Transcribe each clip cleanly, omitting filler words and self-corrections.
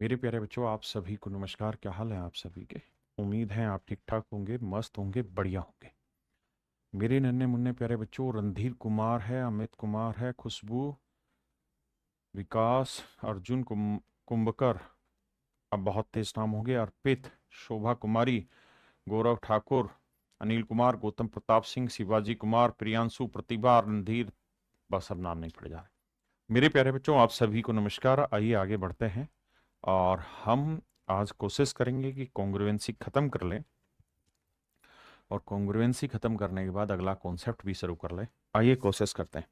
मेरे प्यारे बच्चों, आप सभी को नमस्कार। क्या हाल है आप सभी के? उम्मीद है आप ठीक ठाक होंगे, मस्त होंगे, बढ़िया होंगे। मेरे नन्हे मुन्ने प्यारे बच्चों, रणधीर कुमार है, अमित कुमार है, खुशबू, विकास, अर्जुन कुंभकर, अब बहुत तेज नाम हो गए, अर्पित, शोभा कुमारी, गौरव ठाकुर, अनिल कुमार, गौतम प्रताप सिंह, शिवाजी कुमार, प्रियांशु, प्रतिभा, रणधीर, बस अब नाम नहीं पड़ जा रहे। मेरे प्यारे बच्चों, आप सभी को नमस्कार। आइए आगे बढ़ते हैं और हम आज कोशिश करेंगे कि कॉन्ग्रुएंसी खत्म कर लें और कॉन्ग्रुएंसी खत्म करने के बाद अगला कॉन्सेप्ट भी शुरू कर लें। आइए कोशिश करते हैं,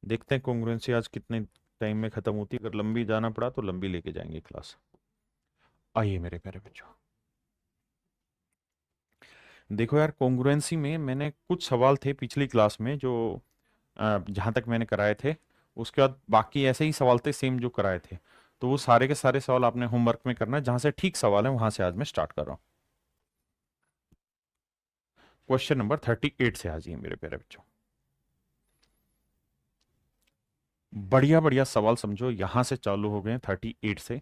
देखते हैं कॉन्ग्रुएंसी आज कितने टाइम में खत्म होती है। अगर लंबी जाना पड़ा तो लंबी लेके जाएंगे क्लास। आइए मेरे प्यारे बच्चों, देखो यार, कॉन्ग्रुएंसी में मैंने कुछ सवाल थे पिछली क्लास में जो जहां तक मैंने कराए थे, उसके बाद बाकी ऐसे ही सवाल थे सेम जो कराए थे। तो वो सारे के सारे सवाल आपने होमवर्क में करना है। जहां से ठीक सवाल है वहां से आज मैं स्टार्ट कर रहा हूँ। क्वेश्चन नंबर 38 से आ जाइए मेरे प्यारे बच्चों। बढ़िया बढ़िया सवाल समझो, यहां से चालू हो गए 38 से।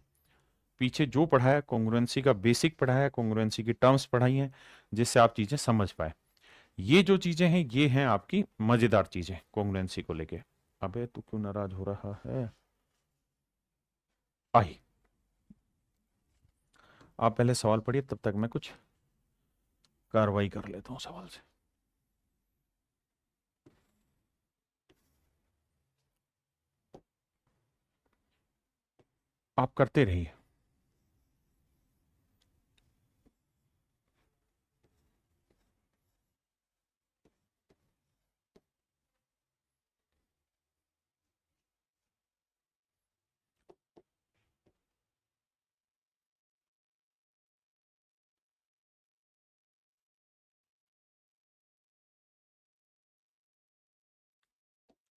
पीछे जो पढ़ा है कॉन्ग्रुएंसी का बेसिक पढ़ा है, कॉन्ग्रुएंसी की टर्म्स पढ़ाई हैं, जिससे आप चीजें समझ पाए। ये जो चीजें हैं ये हैं आपकी मजेदार चीजें कॉन्ग्रुएंसी को लेके। अबे तू क्यों नाराज हो रहा है? आई, आप पहले सवाल पढ़िए, तब तक मैं कुछ कार्रवाई कर लेता हूं सवाल से। आप करते रहिए।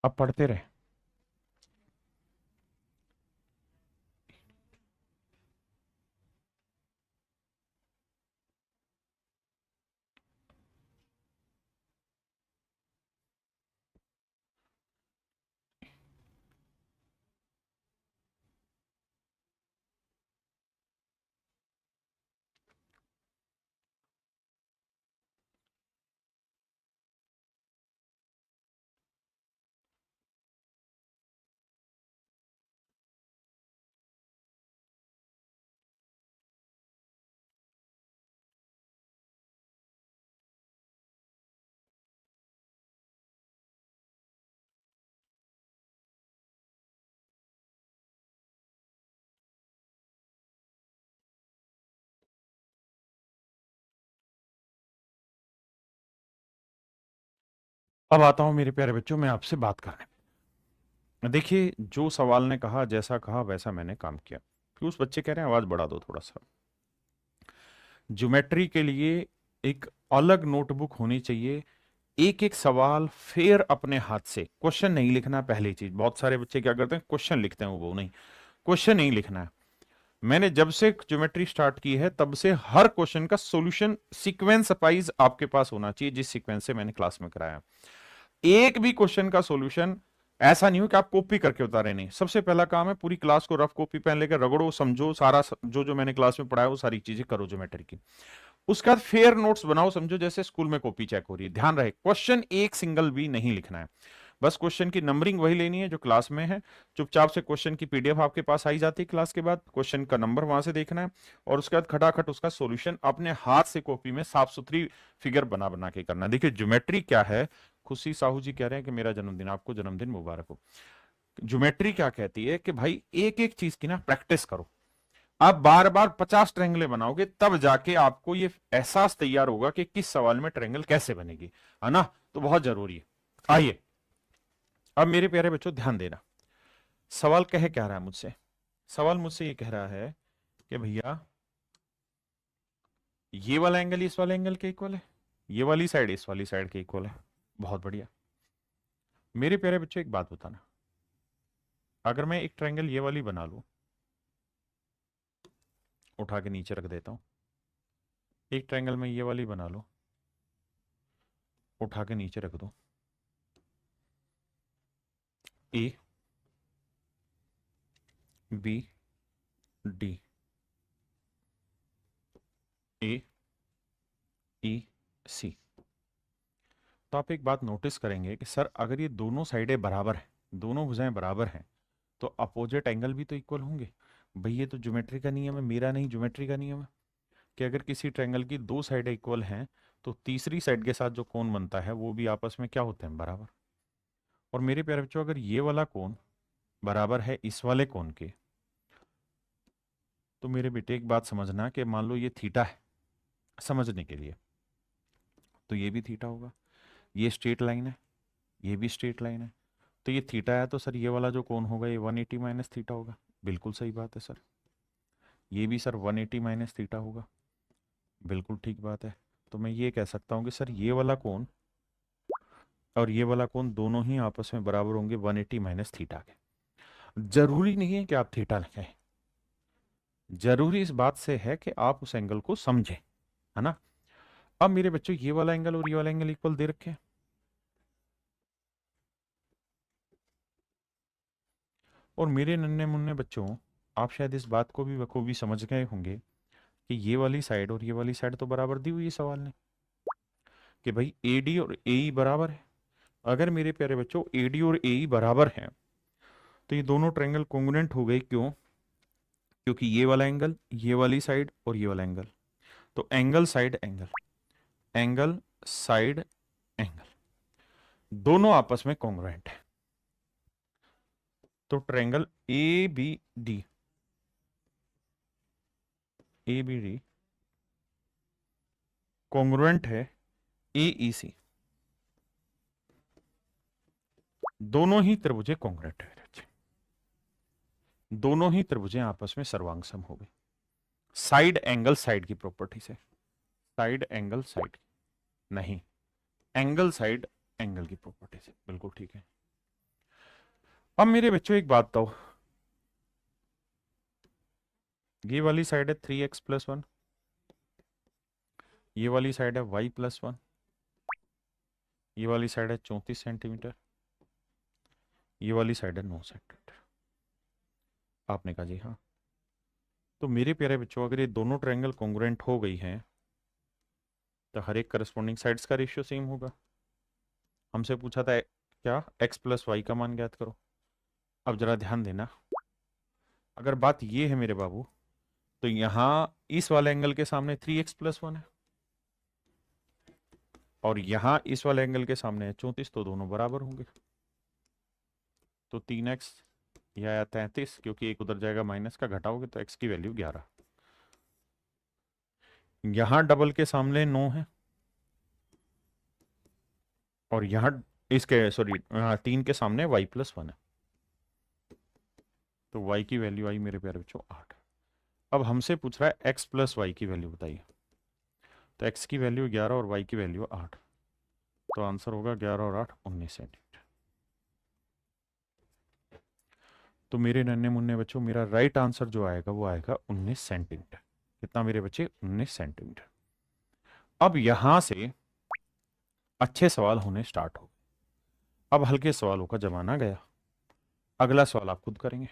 आप पढ़ते रहे। अब आता हूं मेरे प्यारे बच्चों मैं आपसे बात करने। देखिए, जो सवाल ने कहा, जैसा कहा वैसा मैंने काम किया। फिर उस बच्चे कह रहे हैं आवाज बढ़ा दो थोड़ा सा। ज्योमेट्री के लिए एक अलग नोटबुक होनी चाहिए। एक एक सवाल फिर अपने हाथ से, क्वेश्चन नहीं लिखना। पहली चीज, बहुत सारे बच्चे क्या करते हैं, क्वेश्चन लिखते हैं, वो नहीं, क्वेश्चन नहीं लिखना है। मैंने जब से ज्योमेट्री स्टार्ट की है तब से हर क्वेश्चन का सॉल्यूशन सीक्वेंस वाइज आपके पास होना चाहिए, जिस सीक्वेंस से मैंने क्लास में कराया। एक भी क्वेश्चन का सॉल्यूशन ऐसा नहीं हो कि आप कॉपी करके उतारे। नहीं, सबसे पहला काम है पूरी क्लास को रफ कॉपी पेन लेकर रगड़ो, समझो, सारा जो जो मैंने क्लास में पढ़ाया वो सारी चीजें करो ज्योमेट्री की। उसके बाद फेयर नोट्स बनाओ, समझो जैसे स्कूल में कॉपी चेक हो रही है। ध्यान रहे, क्वेश्चन एक सिंगल भी नहीं लिखना है, बस क्वेश्चन की नंबरिंग वही लेनी है जो क्लास में है। चुपचाप से क्वेश्चन की पीडीएफ आपके पास आई जाती है क्लास के बाद, क्वेश्चन का नंबर वहां से देखना है और उसके बाद खटाखट उसका सॉल्यूशन अपने हाथ से कॉपी में साफ सुथरी फिगर बना बना के करना है। देखिए ज्योमेट्री क्या है, खुशी साहू जी कह रहे हैं कि मेरा जन्मदिन, आपको जन्मदिन मुबारक हो। ज्योमेट्री क्या कहती है कि भाई एक एक चीज की ना प्रैक्टिस करो। आप बार बार 50 ट्रायंगलें बनाओगे तब जाके आपको ये एहसास तैयार होगा कि किस सवाल में ट्रायंगल कैसे बनेगी, है ना? तो बहुत जरूरी है। आइए, अब मेरे प्यारे बच्चों ध्यान देना। सवाल कह क्या रहा है मुझसे? सवाल मुझसे ये कह रहा है कि भैया ये वाला एंगल इस वाले एंगल के इक्वल है, ये वाली साइड इस वाली साइड के इक्वल है। बहुत बढ़िया। मेरे प्यारे बच्चों एक बात बताना, अगर मैं एक ट्रायंगल ये वाली बना लूं, उठा के नीचे रख देता हूं। एक ट्रायंगल में ये वाली बना लूं, उठा के नीचे रख दो। ए, बी, डी ए ई सी। तो आप एक बात नोटिस करेंगे कि सर अगर ये दोनों साइडें बराबर हैं, दोनों भुजाएं बराबर हैं, तो अपोजिट एंगल भी तो इक्वल होंगे। भाई ये तो ज्योमेट्री का नियम है, मेरा नहीं, ज्योमेट्री का नियम है कि अगर किसी ट्रायंगल की दो साइडें इक्वल हैं तो तीसरी साइड के साथ जो कोण बनता है वो भी आपस में क्या होते हैं, बराबर। और मेरे प्यारे बच्चों अगर ये वाला कोण बराबर है इस वाले कोण के, तो मेरे बेटे एक बात समझना कि मान लो ये थीटा है, समझने के लिए, तो ये भी थीटा होगा। ये स्ट्रेट लाइन है, ये भी स्ट्रेट लाइन है, तो ये थीटा है तो सर ये वाला जो कोण होगा ये 180 माइनस थीटा होगा। बिल्कुल सही बात है सर। ये भी सर 180 माइनस थीटा होगा। बिल्कुल ठीक बात है। तो मैं ये कह सकता हूँ कि सर ये वाला कोण और ये वाला कोण दोनों ही आपस में बराबर होंगे 180 माइनस थीटा के। जरूरी नहीं है कि आप थीटा लिखें, जरूरी इस बात से है कि आप उस एंगल को समझें, है ना। अब मेरे बच्चों ये वाला एंगल और ये वाला एंगल इक्वल दे रखे हैं, और मेरे नन्हे मुन्ने बच्चों आप शायद इस बात को भी बखूबी समझ गए होंगे कि ये वाली साइड और ये वाली साइड तो बराबर दी हुई है सवाल ने, कि भाई AD और AE बराबर है। अगर मेरे प्यारे बच्चों AD और AE बराबर हैं तो ये दोनों ट्रायंगल कॉन्ग्रुएंट हो गए। क्यों? क्योंकि ये वाला एंगल, ये वाली साइड और ये वाला एंगल, तो angle side angle, angle side angle दोनों आपस में कॉन्ग्रुएंट है। तो ट्रायंगल ABD, ABD कॉन्ग्रुएंट है AEC। दोनों ही त्रिभुजें कॉन्ग्रुएंट है, दोनों ही त्रिभुजें आपस में सर्वांग सम हो गई साइड एंगल साइड की प्रॉपर्टी से। साइड एंगल साइड नहीं, एंगल साइड एंगल की प्रॉपर्टी से। बिल्कुल ठीक है। अब मेरे बच्चों एक बात बताओ, ये वाली साइड है 3x+1, ये वाली साइड है y+1, ये वाली साइड है 34 सेंटीमीटर, ये वाली साइड है 9 सेंटीमीटर। आपने कहा जी हाँ। तो मेरे प्यारे बच्चों अगर ये दोनों ट्रायंगल कॉन्ग्रुएंट हो गई हैं तो हर एक करस्पॉन्डिंग साइड्स का रेशियो सेम होगा। हमसे पूछा था क्या, x+y का मान ज्ञात करो। अब जरा ध्यान देना, अगर बात ये है मेरे बाबू, तो यहां इस वाले एंगल के सामने 3x+1 है और यहां इस वाले एंगल के सामने है 34, तो दोनों बराबर होंगे। तो 3x या 33, क्योंकि एक उधर जाएगा माइनस का, घटाओगे तो x की वैल्यू 11। यहां डबल के सामने 9 है और यहां इसके सॉरी 3 के सामने y+1 है, तो y की वैल्यू आई मेरे प्यारे बच्चों 8। अब हमसे पूछ रहा है x+y की वैल्यू बताइए, तो x की वैल्यू 11 और y की वैल्यू 8, तो आंसर होगा 11 और 8 19 सेंटीमीटर। तो मेरे नन्हे मुन्ने बच्चों मेरा राइट आंसर जो आएगा वो आएगा 19 सेंटीमीटर। कितना मेरे बच्चे? 19 सेंटीमीटर। अब यहां से अच्छे सवाल होने स्टार्ट हो, अब हल्के सवालों का जमाना गया। अगला सवाल आप खुद करेंगे।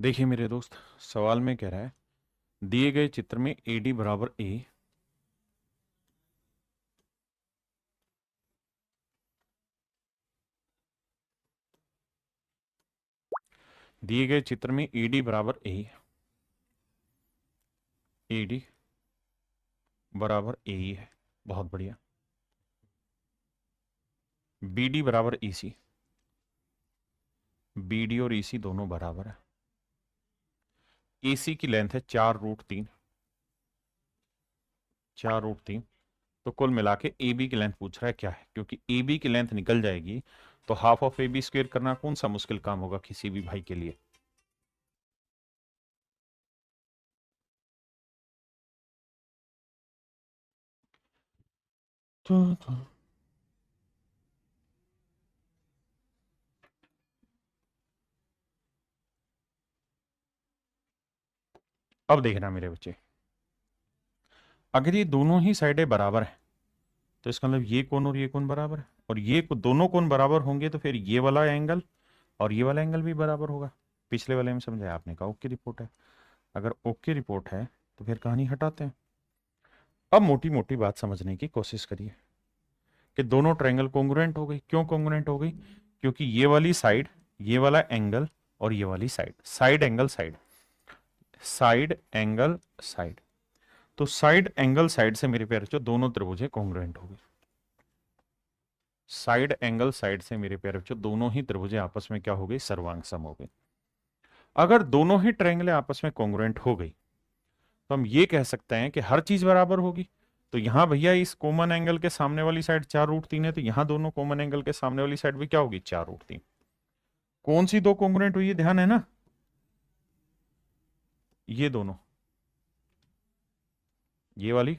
देखिए मेरे दोस्त, सवाल में कह रहा है दिए गए चित्र में AD बराबर A, दिए गए चित्र में AD बराबर A, AD बराबर AE है, बहुत बढ़िया। BD बराबर EC, BD और EC दोनों बराबर है। AC की लेंथ है 4√3, 4√3, तो कुल मिला के AB की लेंथ पूछ रहा है क्या है, क्योंकि AB की लेंथ निकल जाएगी तो हाफ ऑफ AB स्क्वायर करना कौन सा मुश्किल काम होगा किसी भी भाई के लिए। तो अब देखना मेरे बच्चे, अगर ये दोनों ही साइडें बराबर हैं तो इसका मतलब ये कोण और ये कोण बराबर है, और ये दोनों कोण बराबर होंगे तो फिर ये वाला एंगल और ये वाला एंगल भी बराबर होगा। पिछले वाले में समझाया आपने, कहा ओके रिपोर्ट है। अगर ओके रिपोर्ट है तो फिर कहानी हटाते हैं। अब मोटी मोटी बात समझने की कोशिश करिए कि दोनों ट्रायंगल कोंग्रुएंट हो गई। क्यों कोंग्रुएंट हो गई? क्योंकि ये वाली साइड, ये वाला एंगल और ये वाली side, side angle side, side angle side, तो साइड एंगल साइड से मेरे प्यारे बच्चों दोनों त्रिभुज कोंग्रुएंट हो गए। साइड एंगल साइड से मेरे प्यारे बच्चों दोनों ही त्रिभुज आपस में क्या हो गई? सर्वांग सम हो गए। अगर दोनों ही ट्रायंगल आपस में कोंग्रुएंट हो गई तो हम ये कह सकते हैं कि हर चीज बराबर होगी। तो यहां भैया इस कॉमन एंगल के सामने वाली साइड 4√3 है, तो यहां दोनों कॉमन एंगल के सामने वाली साइड भी क्या होगी? 4√3। कौन सी दो कोंग्रुएंट हुई है? ध्यान है ना, ये दोनों, ये वाली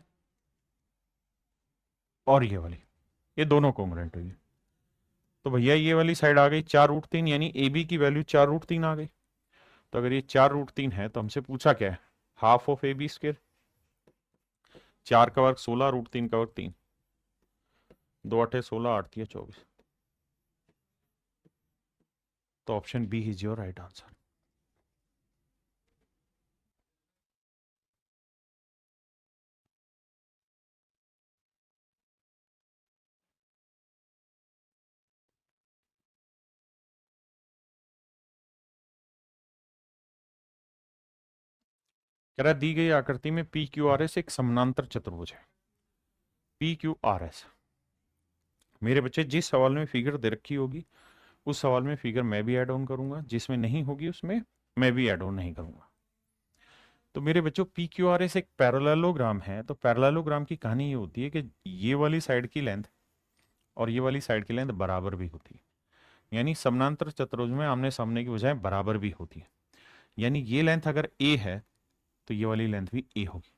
और ये वाली, ये दोनों कोंग्रुएंट हुई है। तो भैया ये वाली साइड आ गई 4√3, यानी ए बी की वैल्यू 4√3 आ गई। तो अगर ये 4√3 है तो हमसे पूछा क्या है? Half of A B square. 4 का वर्ग 16, √3 का वर्ग 3, 2 8 16, 8 3 24। तो option B is your right answer. कह रहा दी गई आकृति में पी क्यू आर एस एक समानांतर चतुर्भुज है। पी क्यू आर एस, मेरे बच्चे जिस सवाल में फिगर दे रखी होगी उस सवाल में फिगर मैं भी ऐड ऑन करूंगा, जिसमें नहीं होगी उसमें मैं भी ऐड ऑन नहीं करूंगा। तो मेरे बच्चों पी क्यू आर एस एक पैरेललोग्राम है। तो पैरेललोग्राम की कहानी ये होती है कि ये वाली साइड की लेंथ और ये वाली साइड की लेंथ बराबर भी होती है, यानी समानांतर चतुर्भुज में आमने सामने की बजाय बराबर भी होती है। यानी ये लेंथ अगर ए है तो ये वाली लेंथ भी ए होगी,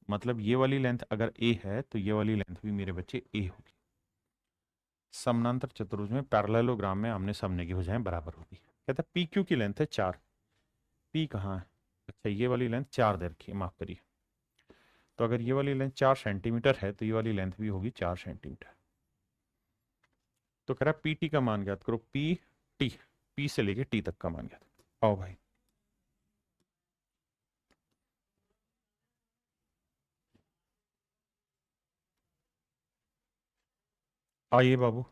मतलब ये वाली लेंथ अगर ए है तो ये वाली लेंथ भी मेरे बच्चे ए होगी। समानांतर चतुर्भुज में पैरेललोग्राम में आमने सामने की भुजाएं बराबर होती है। कहता है पी क्यू की लेंथ है 4, पी कहाँ है? अच्छा ये वाली लेंथ 4 दे रखी है, माफ करिए। तो अगर ये वाली लेंथ 4 सेंटीमीटर है तो ये वाली लेंथ भी होगी 4 सेंटीमीटर। तो कह रहा पी टी का मान ज्ञात करो। पी टी, पी से लेके टी तक का मान ज्ञात। आओ भाई, आइए बाबू,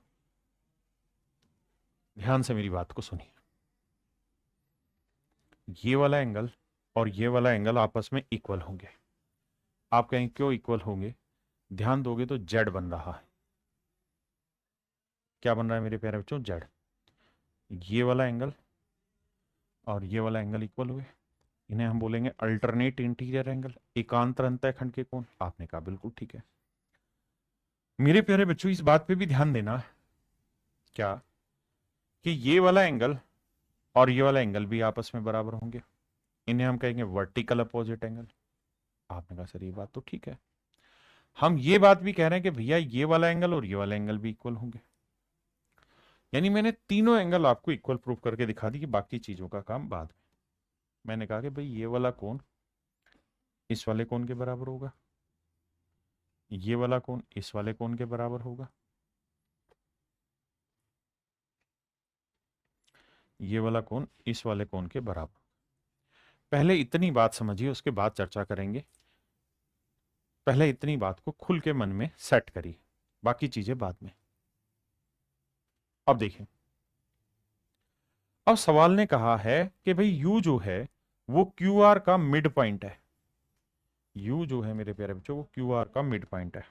ध्यान से मेरी बात को सुनिए। ये वाला एंगल और ये वाला एंगल आपस में इक्वल होंगे। आप कहें क्यों इक्वल होंगे? ध्यान दोगे तो जेड बन रहा है। क्या बन रहा है मेरे प्यारे बच्चों? जेड। ये वाला एंगल और ये वाला एंगल इक्वल हुए, इन्हें हम बोलेंगे अल्टरनेट इंटीरियर एंगल, एकांतर अंतःखंड के कोण। आपने कहा बिल्कुल ठीक है। मेरे प्यारे बच्चों इस बात पे भी ध्यान देना, क्या कि ये वाला एंगल और ये वाला एंगल भी आपस में बराबर होंगे, इन्हें हम कहेंगे वर्टिकल अपोजिट एंगल। आपने कहा सर ये बात तो ठीक है। हम ये बात भी कह रहे हैं कि भैया ये वाला एंगल और ये वाला एंगल भी इक्वल होंगे, यानी मैंने तीनों एंगल आपको इक्वल प्रूफ करके दिखा दी कि बाकी चीजों का काम बाद में। मैंने कहा कि भाई ये वाला कोण इस वाले कोण के बराबर होगा, ये वाला कोण इस वाले कोण के बराबर होगा, ये वाला कोण इस वाले कोण के बराबर। पहले इतनी बात समझिए, उसके बाद चर्चा करेंगे। पहले इतनी बात को खुल के मन में सेट करिए, बाकी चीजें बाद में। अब देखिए, अब सवाल ने कहा है कि भाई यू जो है वो क्यू आर का मिड पॉइंट है। यू जो है मेरे प्यारे बच्चों वो क्यू आर का मिड पॉइंट है।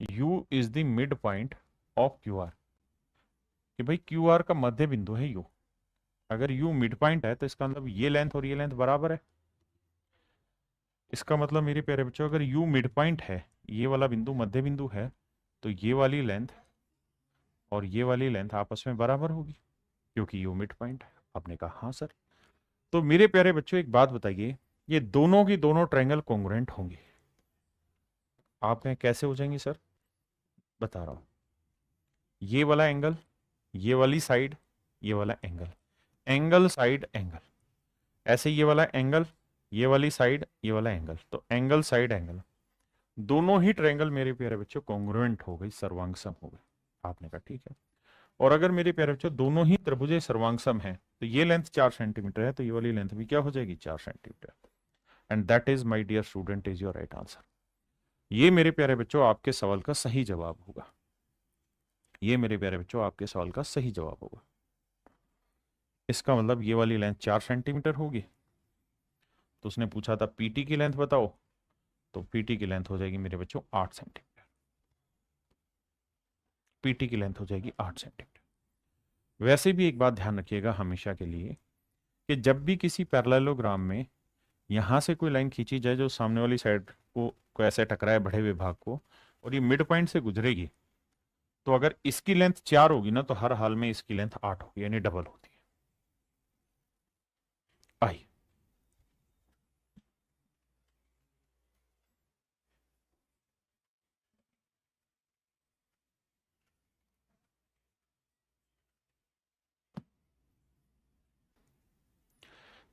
You is the mid point of Q R, कि भाई क्यू आर का मध्य बिंदु है यू। अगर यू मिड पॉइंट है तो इसका मतलब ये लेंथ और ये लेंथ बराबर है। इसका मतलब मेरे प्यारे बच्चों अगर यू मिड पॉइंट है, ये वाला बिंदु मध्य बिंदु है, तो ये वाली लेंथ और ये वाली लेंथ आपस में बराबर होगी क्योंकि यू मिड पॉइंट है। आपने कहा हाँ सर। तो मेरे प्यारे बच्चों एक बात बताइए, ये दोनों की दोनों ट्रायंगल कॉन्ग्रुएंट होंगे। आप कहें कैसे हो जाएंगे सर? बता रहा हूं। ये वाला एंगल, ये वाली साइड, ये वाला एंगल, एंगल साइड एंगल। ऐसे ये वाला एंगल, ये वाली साइड, ये वाला एंगल, तो एंगल साइड एंगल, दोनों ही ट्रायंगल मेरे प्यारे बच्चों कॉन्ग्रुएंट हो गई, सर्वांग सम हो गए। आपने कहा ठीक है। और अगर मेरे प्यारे बच्चों दोनों ही त्रिभुज सर्वांग सम है, तो ये लेंथ 4 सेंटीमीटर है, तो ये वाली लेंथ भी क्या हो जाएगी, 4 centimetre. And that is my dear student is your right answer. ये मेरे प्यारे बच्चों आपके सवाल का सही जवाब होगा। ये मेरे प्यारे बच्चों आपके सवाल का सही जवाब होगा। इसका मतलब ये वाली लेंथ 4 सेंटीमीटर होगी। तो उसने पूछा था पीटी की लेंथ बताओ, तो पीटी की लेंथ हो जाएगी मेरे बच्चों 8 सेंटीमीटर। पीटी की लेंथ हो जाएगी 8 सेंटीमीटर। वैसे भी एक बात ध्यान रखिएगा हमेशा के लिए, कि जब भी किसी पैरेललोग्राम में यहां से कोई लाइन खींची जाए जो सामने वाली साइड को ऐसे टकराए बढ़े हुए भाग को, और ये मिड पॉइंट से गुजरेगी, तो अगर इसकी लेंथ 4 होगी ना, तो हर हाल में इसकी लेंथ 8 होगी, यानी डबल होती है। आई,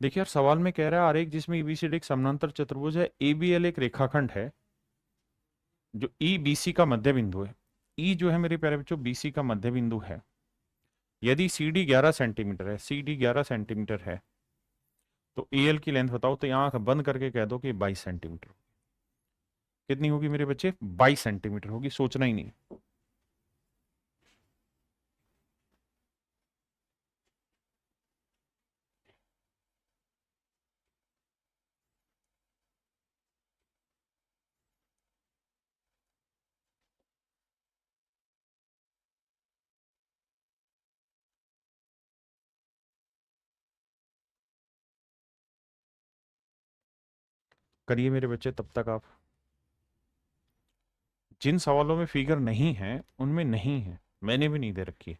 देखिए यार, सवाल में कह रहा है आरेख जिसमें ईबीसीडी एक समानांतर चतुर्भुज है, एबीएल एक रेखाखंड है, जो ई बीसी का मध्य बिंदु है। ई जो है मेरे प्यारे बच्चों बीसी का मध्य बिंदु है। यदि सी डी 11 सेंटीमीटर है, सी डी 11 सेंटीमीटर है, तो ए एल की लेंथ बताओ। तो यहाँ आंख बंद करके कह दो कि 22 सेंटीमीटर। कितनी होगी मेरे बच्चे, 22 सेंटीमीटर होगी, सोचना ही नहीं। करिए मेरे बच्चे तब तक आप। जिन सवालों में फिगर नहीं है उनमें नहीं है, मैंने भी नहीं दे रखी है।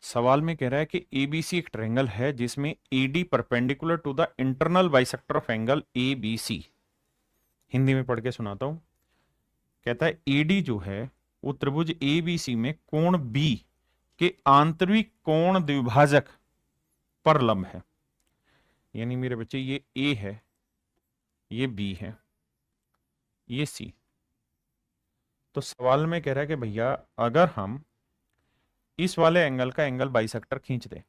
सवाल में कह रहा है कि एबीसी एक ट्रायंगल है जिसमें AD perpendicular to the internal bisector of angle ABC. Hindi में पढ़ के सुनाता हूं। कहता है एडी जो है वो त्रिभुज एबीसी में कोण बी के आंतरिक कोण द्विभाजक पर लंब है। यानी मेरे बच्चे ये ए है, ये बी है, ये सी। तो सवाल में कह रहा है कि भैया अगर हम इस वाले एंगल का एंगल बाइसेक्टर खींच दें,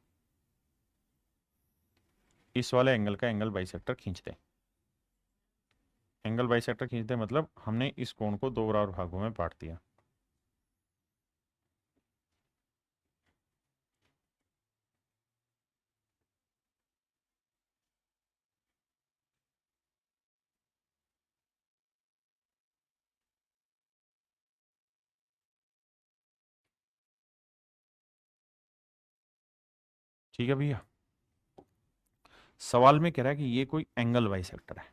इस वाले एंगल का एंगल बाइसेक्टर खींच दें, एंगल बाइसेक्टर खींच दें मतलब हमने इस कोण को दो बराबर भागों में बांट दिया। ठीक है भैया। सवाल में कह रहा है कि ये कोई एंगल बाइसेक्टर है।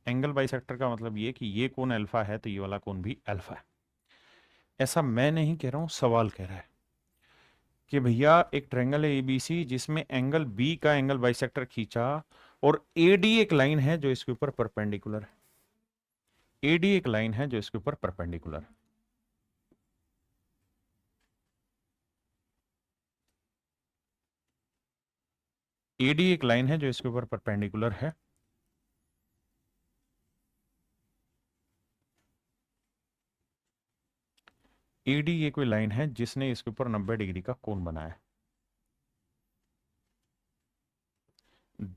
एंगल बाइसेक्टर का मतलब ये कि ये कोण अल्फा है तो ये वाला कोण भी अल्फा है। ऐसा मैं नहीं कह रहा हूं, सवाल कह रहा है कि भैया एक ट्रायंगल है एबीसी जिसमें एंगल बी का एंगल बाइसेक्टर खींचा, और एडी एक लाइन है जो इसके ऊपर परपेंडिकुलर है। एडी एक लाइन है जो इसके ऊपर परपेंडिकुलर है। एडी एक लाइन है जो इसके ऊपर परपेंडिकुलर है। एडी ये कोई लाइन है जिसने इसके ऊपर 90 डिग्री का कोण बनाया।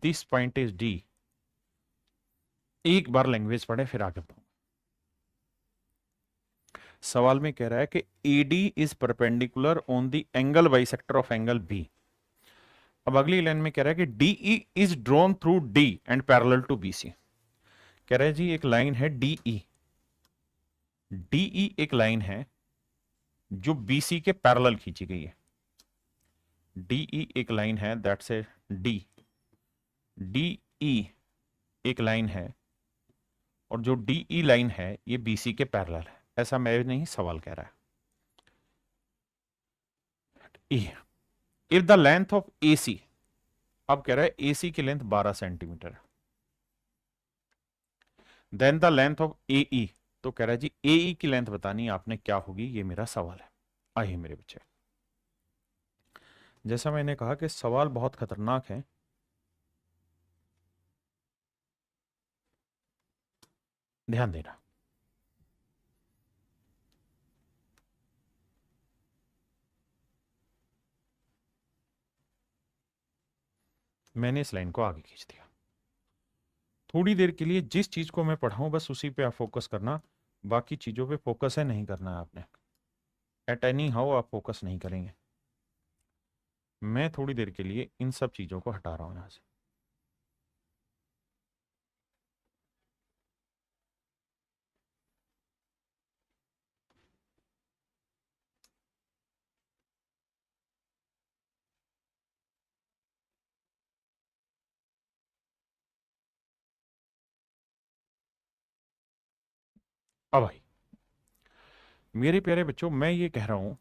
This point is D. एक बार लैंग्वेज पढ़े फिर आगे बढ़ो। सवाल में कह रहा है कि AD is perpendicular on the angle bisector of angle B. अब अगली लाइन में कह रहा है कि DE is drawn through D and parallel to BC. कह रहा है जी एक लाइन है डीई, डीई एक लाइन है जो बीसी के पैरेलल खींची गई है। डीई एक लाइन है, दैट्स ए डी। डीई एक लाइन है और जो डीई लाइन है ये बीसी के पैरेलल है। ऐसा मैं नहीं, सवाल कह रहा है। If the length of AC, अब कह रहा है एसी की लेंथ 12 सेंटीमीटर है, देन द लेंथ ऑफ एई, तो कह रहा है जी एई की लेंथ बतानी आपने क्या होगी, ये मेरा सवाल है। आइए मेरे बच्चे, जैसा मैंने कहा कि सवाल बहुत खतरनाक है। ध्यान देना। मैंने इस लाइन को आगे खींच दिया। थोड़ी देर के लिए जिस चीज को मैं पढ़ाऊं बस उसी पे आप फोकस करना, बाकी चीजों पे फोकस है नहीं करना है आपने। एट एनी हाउ आप फोकस नहीं करेंगे। मैं थोड़ी देर के लिए इन सब चीजों को हटा रहा हूं यहां से। अब भाई मेरे प्यारे बच्चों, मैं ये कह रहा हूं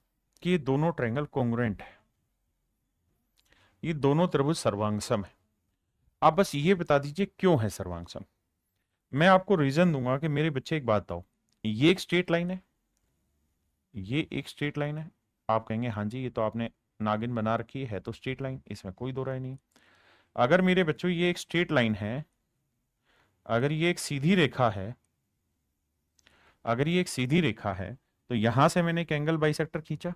कि ये दोनों ट्रायंगल कॉन्ग्रुएंट है, ये दोनों त्रिभुज सर्वांगसम है। आप बस ये बता दीजिए क्यों है सर्वांगसम। मैं आपको रीजन दूंगा कि मेरे बच्चे एक बात बताओ, ये एक स्ट्रेट लाइन है, ये एक स्ट्रेट लाइन है। आप कहेंगे हाँ जी ये तो आपने नागिन बना रखी है तो स्ट्रेट लाइन, इसमें कोई दो राय नहीं। अगर मेरे बच्चों ये एक स्ट्रेट लाइन है, अगर ये एक सीधी रेखा है, अगर ये एक सीधी रेखा है, तो यहां से मैंने एक एंगल बाइसेक्टर खींचा,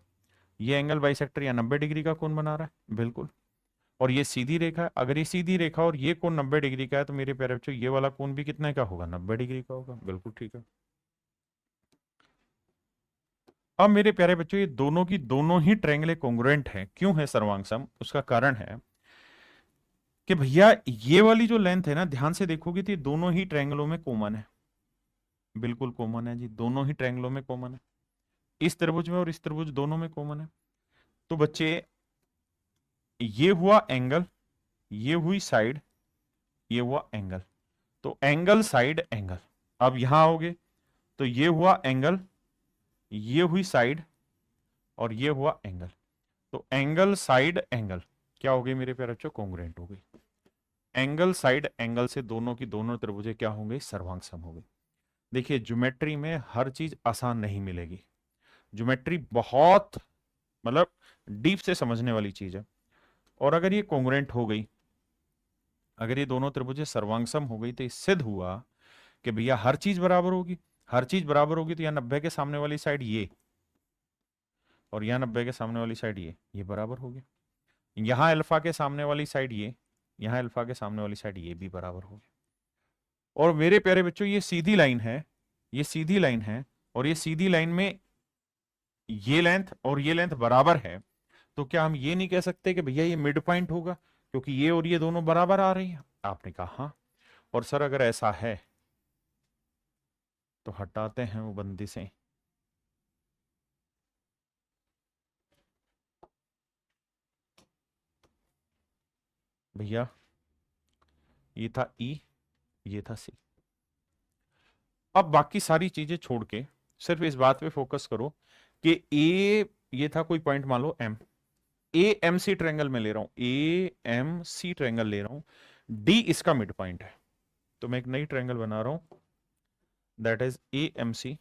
ये एंगल बाइसेक्टर या 90 डिग्री का कोण बना रहा है बिल्कुल। और ये सीधी रेखा है, अगर ये सीधी रेखा और ये कोण 90 डिग्री का है तो मेरे प्यारे बच्चों ये वाला कोण भी कितने का होगा, 90 डिग्री का होगा, बिल्कुल ठीक है। अब मेरे प्यारे बच्चों ये दोनों की दोनों ही ट्रायंगल कॉन्ग्रुएंट है। क्यों है सर्वांगसम, उसका कारण है कि भैया ये वाली जो लेंथ है ना, ध्यान से देखोगे तो ये दोनों ही ट्रायंगलों में कॉमन है, बिल्कुल कॉमन है जी, दोनों ही ट्रायंगलों में कॉमन है। इस त्रिभुज में और इस त्रिभुज दोनों में कॉमन है। तो बच्चे ये हुआ एंगल, ये हुई साइड, ये हुआ एंगल, तो एंगल साइड एंगल। अब यहां आओगे तो ये हुआ एंगल, ये हुई साइड और ये हुआ एंगल, तो एंगल साइड एंगल क्या हो गई मेरे प्यारे बच्चों, कॉन्ग्रुएंट हो गई। एंगल साइड एंगल से दोनों की दोनों त्रिभुजें क्या होंगे, सर्वांगसम हो गई। देखिए ज्योमेट्री में हर चीज आसान नहीं मिलेगी, ज्योमेट्री बहुत मतलब डीप से समझने वाली चीज है। और अगर ये कॉन्ग्रुएंट हो गई, अगर ये दोनों त्रिभुजें सर्वांगसम हो गई, तो इससे सिद्ध हुआ कि भैया हर चीज बराबर होगी। हर चीज बराबर होगी तो यहाँ 90 के सामने वाली साइड ये, और यहाँ 90 के सामने वाली साइड ये बराबर होगी। यहाँ अल्फा के सामने वाली साइड ये, यहाँ अल्फा के सामने वाली साइड ये भी बराबर होगी। और मेरे प्यारे बच्चों ये सीधी लाइन है, ये सीधी लाइन है, और ये सीधी लाइन में ये लेंथ और ये लेंथ बराबर है। तो क्या हम ये नहीं कह सकते कि भैया ये मिड पॉइंट होगा, क्योंकि ये और ये दोनों बराबर आ रही है। आपने कहा हाँ। और सर अगर ऐसा है तो हटाते हैं वो बंदिशें। भैया ये था ई, ये था सी। अब बाकी सारी चीजें छोड़ के सिर्फ इस बात पे फोकस करो कि ए ये था कोई पॉइंट मान लो M, A M C triangle में ले रहा हूं, ए एम सी ट्रायंगल ले रहा हूं, डी इसका मिड पॉइंट है। तो मैं एक नई ट्रायंगल बना रहा हूं, that is A M C,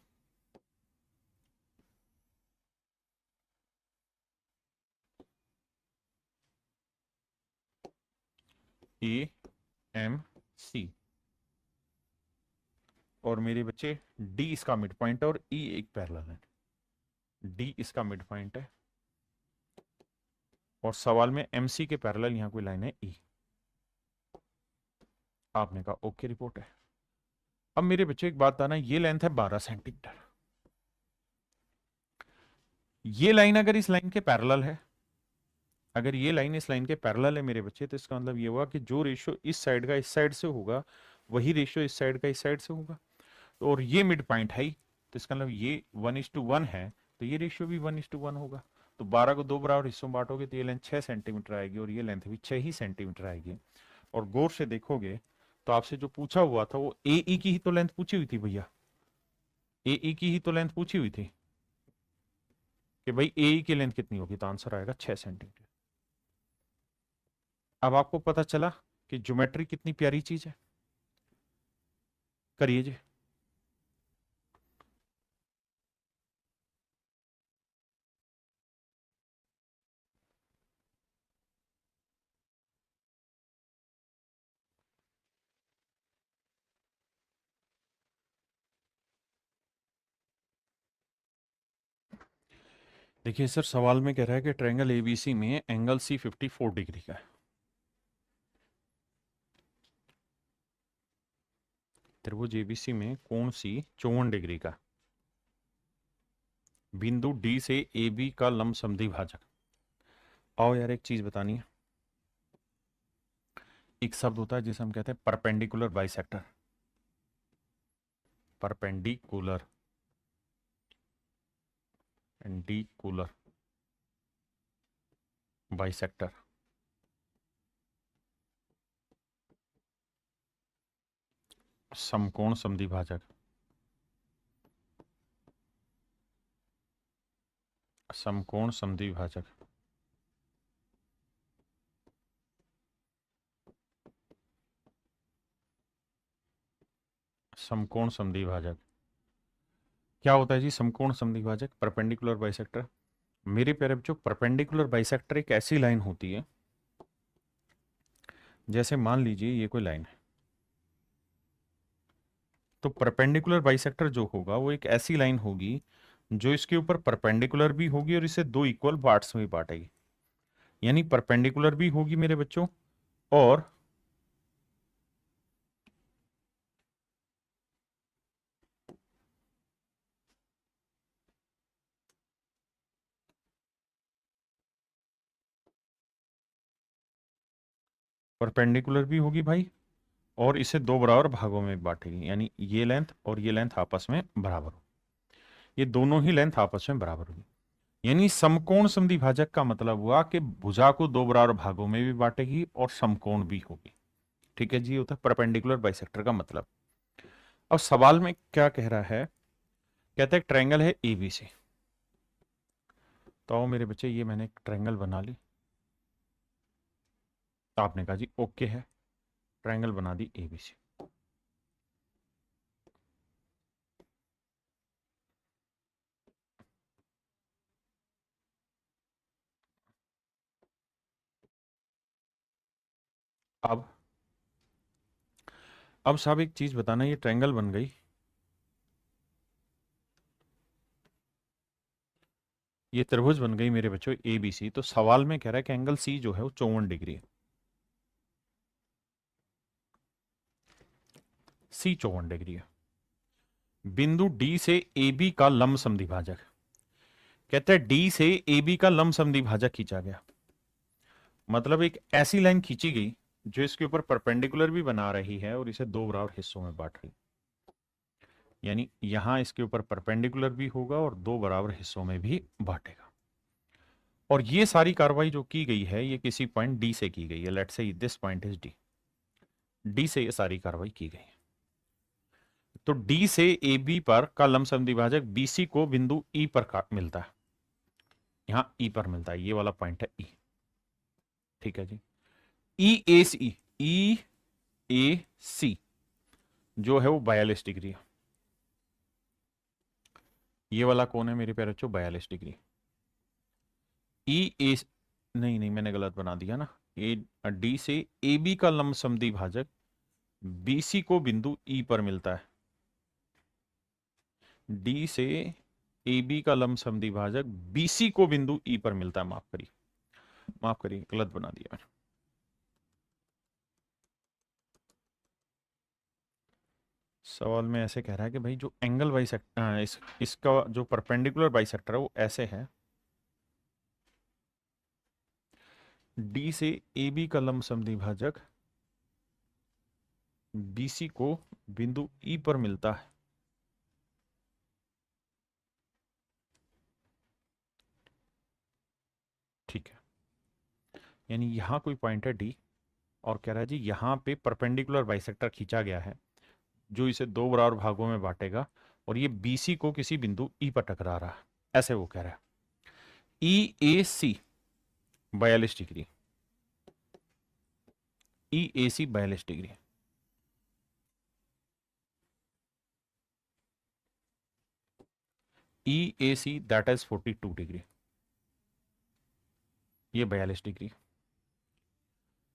A M C, और मेरे बच्चे डी इसका मिड पॉइंट है और ई एक पैरेलल है, डी इसका मिड पॉइंट है। और सवाल में एमसी के पैरेलल यहां कोई लाइन है ई। आपने कहा ओके रिपोर्ट है। अब मेरे बच्चे एक बात आना, ये लेंथ है 12 सेंटीमीटर। ये लाइन अगर इस लाइन के पैरेलल है, अगर ये लाइन इस लाइन के पैरेलल है मेरे बच्चे, तो इसका मतलब ये हुआ कि जो रेशियो इस साइड का इस साइड से होगा वही रेशियो इस साइड का इस साइड से होगा। तो और ये मिड पॉइंट है ही, तो इसका मतलब ये 1:1 है, तो ये रेशियो भी 1:1 होगा। तो 12 को दो बराबर हिस्सों में बांटोगे तो ये लेंथ 6 सेंटीमीटर आएगी और ये लेंथ भी 6 ही सेंटीमीटर आएगी। और गौर से देखोगे तो आपसे जो पूछा हुआ था वो ए ई की ही तो लेंथ पूछी हुई थी भैया, ए ई की ही तो लेंथ पूछी हुई थी कि भाई ए ई की लेंथ कितनी होगी, तो आंसर आएगा 6 सेंटीमीटर। अब आपको पता चला कि ज्योमेट्री कितनी प्यारी चीज है। करिए जी। देखिए सर, सवाल में कह रहा है कि ट्रायंगल एबीसी में एंगल सी 54 डिग्री का है। त्रिभुज एबीसी में कोण सी 54 डिग्री का, बिंदु डी से ए बी का लंब समद्विभाजक। आओ यार, एक चीज बतानी है। एक शब्द होता है जिसे हम कहते हैं परपेंडिकुलर बाइसेक्टर। परपेंडिकुलर एंडिकुलर बाइसेक्टर। समकोण समद्विभाजक। समकोण समद्विभाजक। समकोण समद्विभाजक क्या होता है जी? समकोण समद्विभाजक, परपेंडिकुलर बाइसेक्टर। मेरे प्यारे बच्चों, परपेंडिकुलर बाइसेक्टर एक ऐसी लाइन होती है, जैसे मान लीजिए ये कोई लाइन है, तो परपेंडिकुलर बाइसेक्टर जो होगा वो एक ऐसी लाइन होगी जो इसके ऊपर परपेंडिकुलर भी होगी और इसे दो इक्वल पार्ट्स में बांटेगी। यानी परपेंडिकुलर भी होगी मेरे बच्चों, और परपेंडिकुलर भी होगी भाई, और इसे दो बराबर भागों में बांटेगी। यानी ये लेंथ और ये लेंथ आपस में बराबर हो, ये दोनों ही लेंथ आपस में बराबर होगी। यानी समकोण समद्विभाजक का मतलब हुआ कि भुजा को दो बराबर भागों में भी बांटेगी और समकोण भी होगी। ठीक है जी, होता है परपेंडिकुलर बाइसेक्टर का मतलब। अब सवाल में क्या कह रहा है? कहता है ट्रायंगल है एबीसी। तो मेरे बच्चे, ये मैंने एक ट्रायंगल बना ली। तो आपने कहा जी ओके है, ट्रायंगल बना दी एबीसी। अब साहब एक चीज बताना, ये ट्रायंगल बन गई, ये त्रिभुज बन गई मेरे बच्चों ए बी सी। तो सवाल में कह रहा है कि एंगल सी जो है वो 54 डिग्री है। सी 54 डिग्री है। बिंदु डी से ए बी का लंब समद्विभाजक। कहते हैं डी से ए बी का लंब समद्विभाजक खींचा गया। मतलब एक ऐसी लाइन खींची गई जो इसके ऊपर परपेंडिकुलर भी बना रही है और इसे दो बराबर हिस्सों में बांट रही। यानी यहां इसके ऊपर परपेंडिकुलर भी होगा और दो बराबर हिस्सों में भी बांटेगा। और ये सारी कार्रवाई जो की गई है ये किसी पॉइंट डी से की गई है। Let's say this point is D. D से ये सारी कार्रवाई की गई है। तो डी से ए बी पर का लंब समद्विभाजक बीसी को बिंदु ई पर मिलता है। यहां ई पर मिलता है, ये वाला पॉइंट है ई। ठीक है जी। ई ए सी, ई ए सी जो है वो 42 डिग्री है। ये वाला कौन है मेरे प्यारे बच्चों? 42 डिग्री। ई ए, नहीं नहीं, मैंने गलत बना दिया ना। ए डी से ए बी का लंब समद्विभाजक बीसी को बिंदु ई पर मिलता है। डी से ए बी का लंब समद्विभाजक बीसी को बिंदु ई पर मिलता है। माफ करिए, माफ करिए, गलत बना दिया मैंने। सवाल में ऐसे कह रहा है कि भाई जो एंगल बाइसेक्टर इसका जो परपेंडिकुलर बाइसेक्टर है वो ऐसे है। डी से ए बी का लंब समद्विभाजक बीसी को बिंदु ई पर मिलता है। ठीक है। यानी यहां कोई पॉइंट है डी, और कह रहा है जी यहां पे परपेंडिकुलर बाइसेक्टर खींचा गया है जो इसे दो बराबर भागों में बांटेगा, और ये बीसी को किसी बिंदु ई पर टकरा रहा है। ऐसे वो कह रहा है। E A C 42 degree. E A C 42 degree. E A C that is 42 degree. ये 42 डिग्री।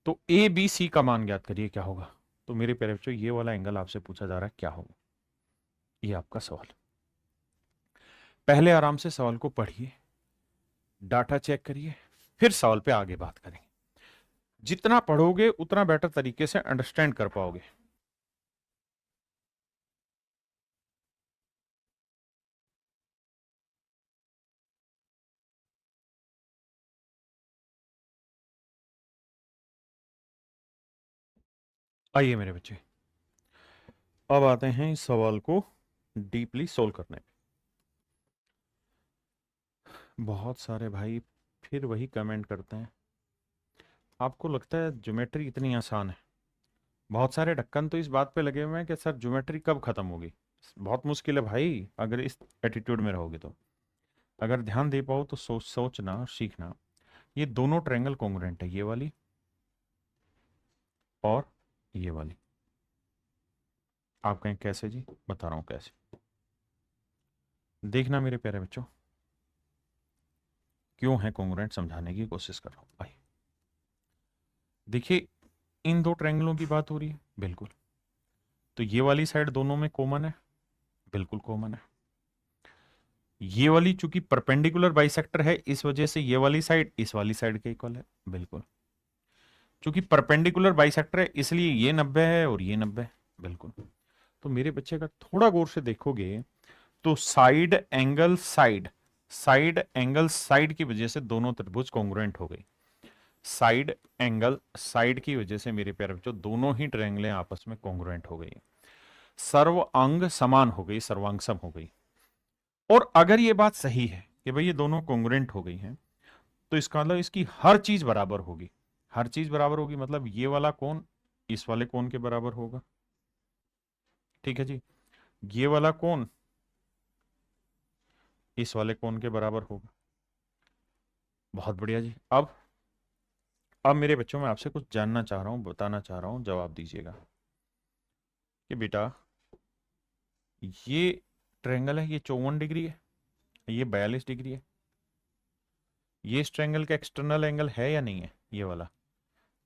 तो ए बी सी का मान ज्ञात करिए, क्या होगा? तो मेरे प्यारे बच्चों, ये वाला एंगल आपसे पूछा जा रहा है, क्या होगा? ये आपका सवाल। पहले आराम से सवाल को पढ़िए, डाटा चेक करिए, फिर सवाल पे आगे बात करेंगे। जितना पढ़ोगे उतना बेटर तरीके से अंडरस्टैंड कर पाओगे। आइए मेरे बच्चे, अब आते हैं इस सवाल को डीपली सोल्व करने पे। बहुत सारे भाई फिर वही कमेंट करते हैं, आपको लगता है ज्योमेट्री इतनी आसान है? बहुत सारे ढक्कन तो इस बात पे लगे हुए हैं कि सर ज्योमेट्री कब खत्म होगी। बहुत मुश्किल है भाई, अगर इस एटीट्यूड में रहोगे तो। अगर ध्यान दे पाओ तो सोचना सीखना। ये दोनों ट्रायंगल कॉन्ग्रुएंट है, ये वाली और ये वाली। आप कहें कैसे जी? बता रहा हूं कैसे। देखना मेरे प्यारे बच्चों, क्यों है कॉन्ग्रुएंट समझाने की कोशिश कर रहा हूं। भाई देखिए, इन दो ट्रायंगलों की बात हो रही है, बिल्कुल। तो ये वाली साइड दोनों में कॉमन है, बिल्कुल कॉमन है। ये वाली चूंकि परपेंडिकुलर बाइसेक्टर है, इस वजह से ये वाली साइड इस वाली साइड के इक्वल है, बिल्कुल। चूंकि परपेंडिकुलर बाइसेक्टर है इसलिए ये 90 है और ये 90 है, बिल्कुल। तो मेरे बच्चे का थोड़ा गौर से देखोगे तो साइड एंगल साइड की वजह से दोनों त्रिभुज कॉन्ग्रुएंट हो गई। साइड एंगल साइड की वजह से मेरे प्यारे बच्चों दोनों ही ट्रायंगलें आपस में कॉन्ग्रुएंट हो गई। सर्वांग समान हो गई, सर्वांग सम हो गई। और अगर ये बात सही है कि भाई ये दोनों कॉन्ग्रुएंट हो गई हैं, तो इसका मतलब इसकी हर चीज बराबर होगी। हर चीज बराबर होगी मतलब ये वाला कोण इस वाले कोण के बराबर होगा, ठीक है जी। ये वाला कोण इस वाले कोण के बराबर होगा। बहुत बढ़िया जी। अब मेरे बच्चों में आपसे कुछ जानना चाह रहा हूं, बताना चाह रहा हूं, जवाब दीजिएगा कि बेटा ये ट्रायंगल है, ये 54 डिग्री है, ये 42 डिग्री है। ये इस ट्रायंगल का एक्सटर्नल एंगल है या नहीं है ये वाला?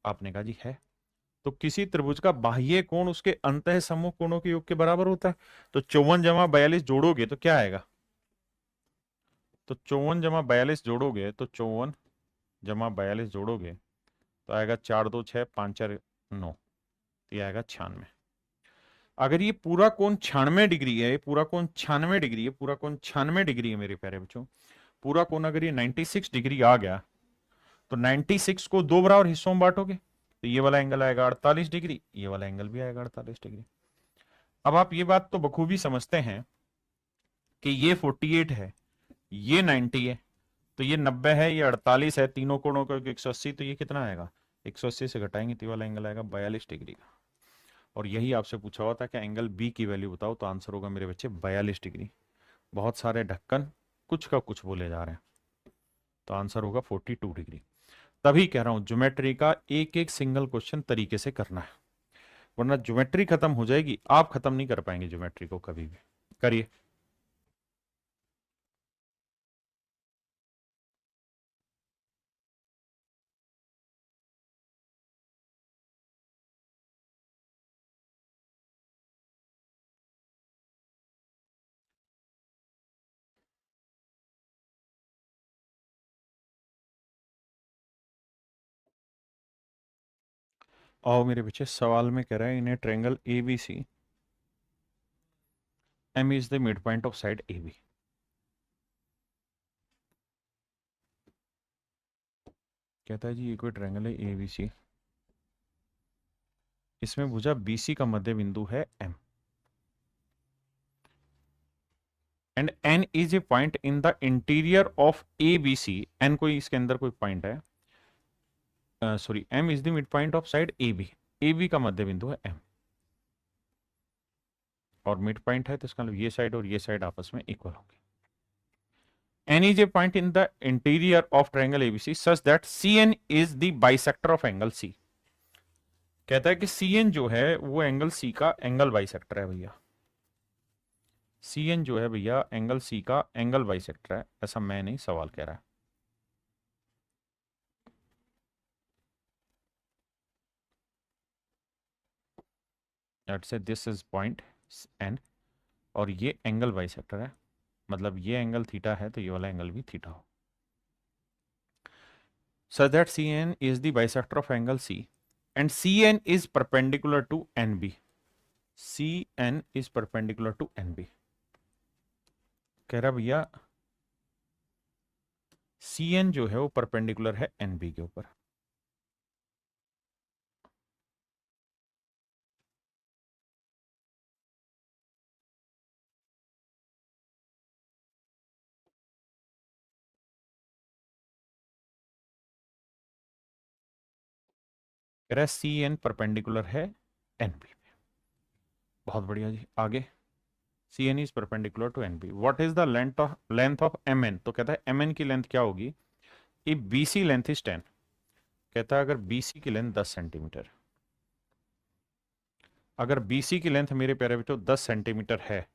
आपने कहा जी है। तो किसी त्रिभुज का बाह्य कोण उसके अंतः समूह कोणों के योग के बराबर होता है। तो 54 जमा 42 जोड़ोगे तो क्या आएगा? तो 54 जमा 42 जोड़ोगे तो 54 जमा 42 जोड़ोगे तो आएगा 4 2 6 5 4 9, तो ये आएगा 96। अगर ये पूरा कोण 96 डिग्री है, पूरा कोण 96 डिग्री है, पूरा कोण 96 डिग्री है मेरे प्यारे बच्चों, पूरा कोण अगर ये 96 डिग्री आ गया तो 96 को दो बराबर हिस्सों में बांटोगे तो ये वाला एंगल आएगा 48 डिग्री, ये वाला एंगल भी आएगा 48 डिग्री। अब आप ये बात तो बखूबी समझते हैं कि ये 48 है, ये 90 है, तो ये 90 है, ये 48 है, तीनों कोणों का 180, तो ये कितना आएगा? 180 से घटाएंगे तो ये वाला एंगल आएगा 42 डिग्री का। और यही आपसे पूछा हुआ था कि एंगल बी की वैल्यू बताओ, तो आंसर होगा मेरे बच्चे 42 डिग्री। बहुत सारे ढक्कन कुछ का कुछ बोले जा रहे हैं, तो आंसर होगा 42 डिग्री। तभी कह रहा हूं ज्योमेट्री का एक एक सिंगल क्वेश्चन तरीके से करना है, वरना ज्योमेट्री खत्म हो जाएगी, आप खत्म नहीं कर पाएंगे ज्योमेट्री को कभी भी। करिए। आओ मेरे बच्चे, सवाल में कह रहा है in a triangle A B C M is the mid point of side A B. कहता है जी ये कोई ट्रायंगल है ए बी सी, इसमें भुजा BC का मध्य बिंदु है M and N is a point in the interior of ABC। N कोई इसके अंदर कोई पॉइंट है, sorry M is the mid point of side AB। AB का मध्य बिंदु है M और मिड पॉइंट है, तो इसका मतलब ये साइड और ये साइड आपस में इक्वल होगी। N is a point in the interior of triangle ABC such that CN is the bisector of angle C। कहता है कि CN जो है वो एंगल C का एंगल बाइसेक्टर है भैया। CN जो है भैया एंगल C का एंगल बाइसेक्टर है, ऐसा मैं नहीं, सवाल कह रहा है। Let's say this is point N और ये एंगल बाइसेक्टर है, मतलब ये एंगल थीटा है तो ये वाला एंगल भी थीटा हो। such that CN is the bisector of angle C and CN is perpendicular to NB. CN is perpendicular to NB. कह रहा भैया CN जो है वो परपेंडिकुलर है NB के ऊपर। कह रहा है CN परपेंडिकुलर है NB पे। बहुत बढ़िया जी, आगे CN is perpendicular to NB. What is the length of MN? तो कहता है MN की लेंथ क्या होगी? If BC लेंथ is 10, कहता है अगर BC की लेंथ 10 सेंटीमीटर, अगर BC की लेंथ मेरे प्यारे बच्चों 10 सेंटीमीटर है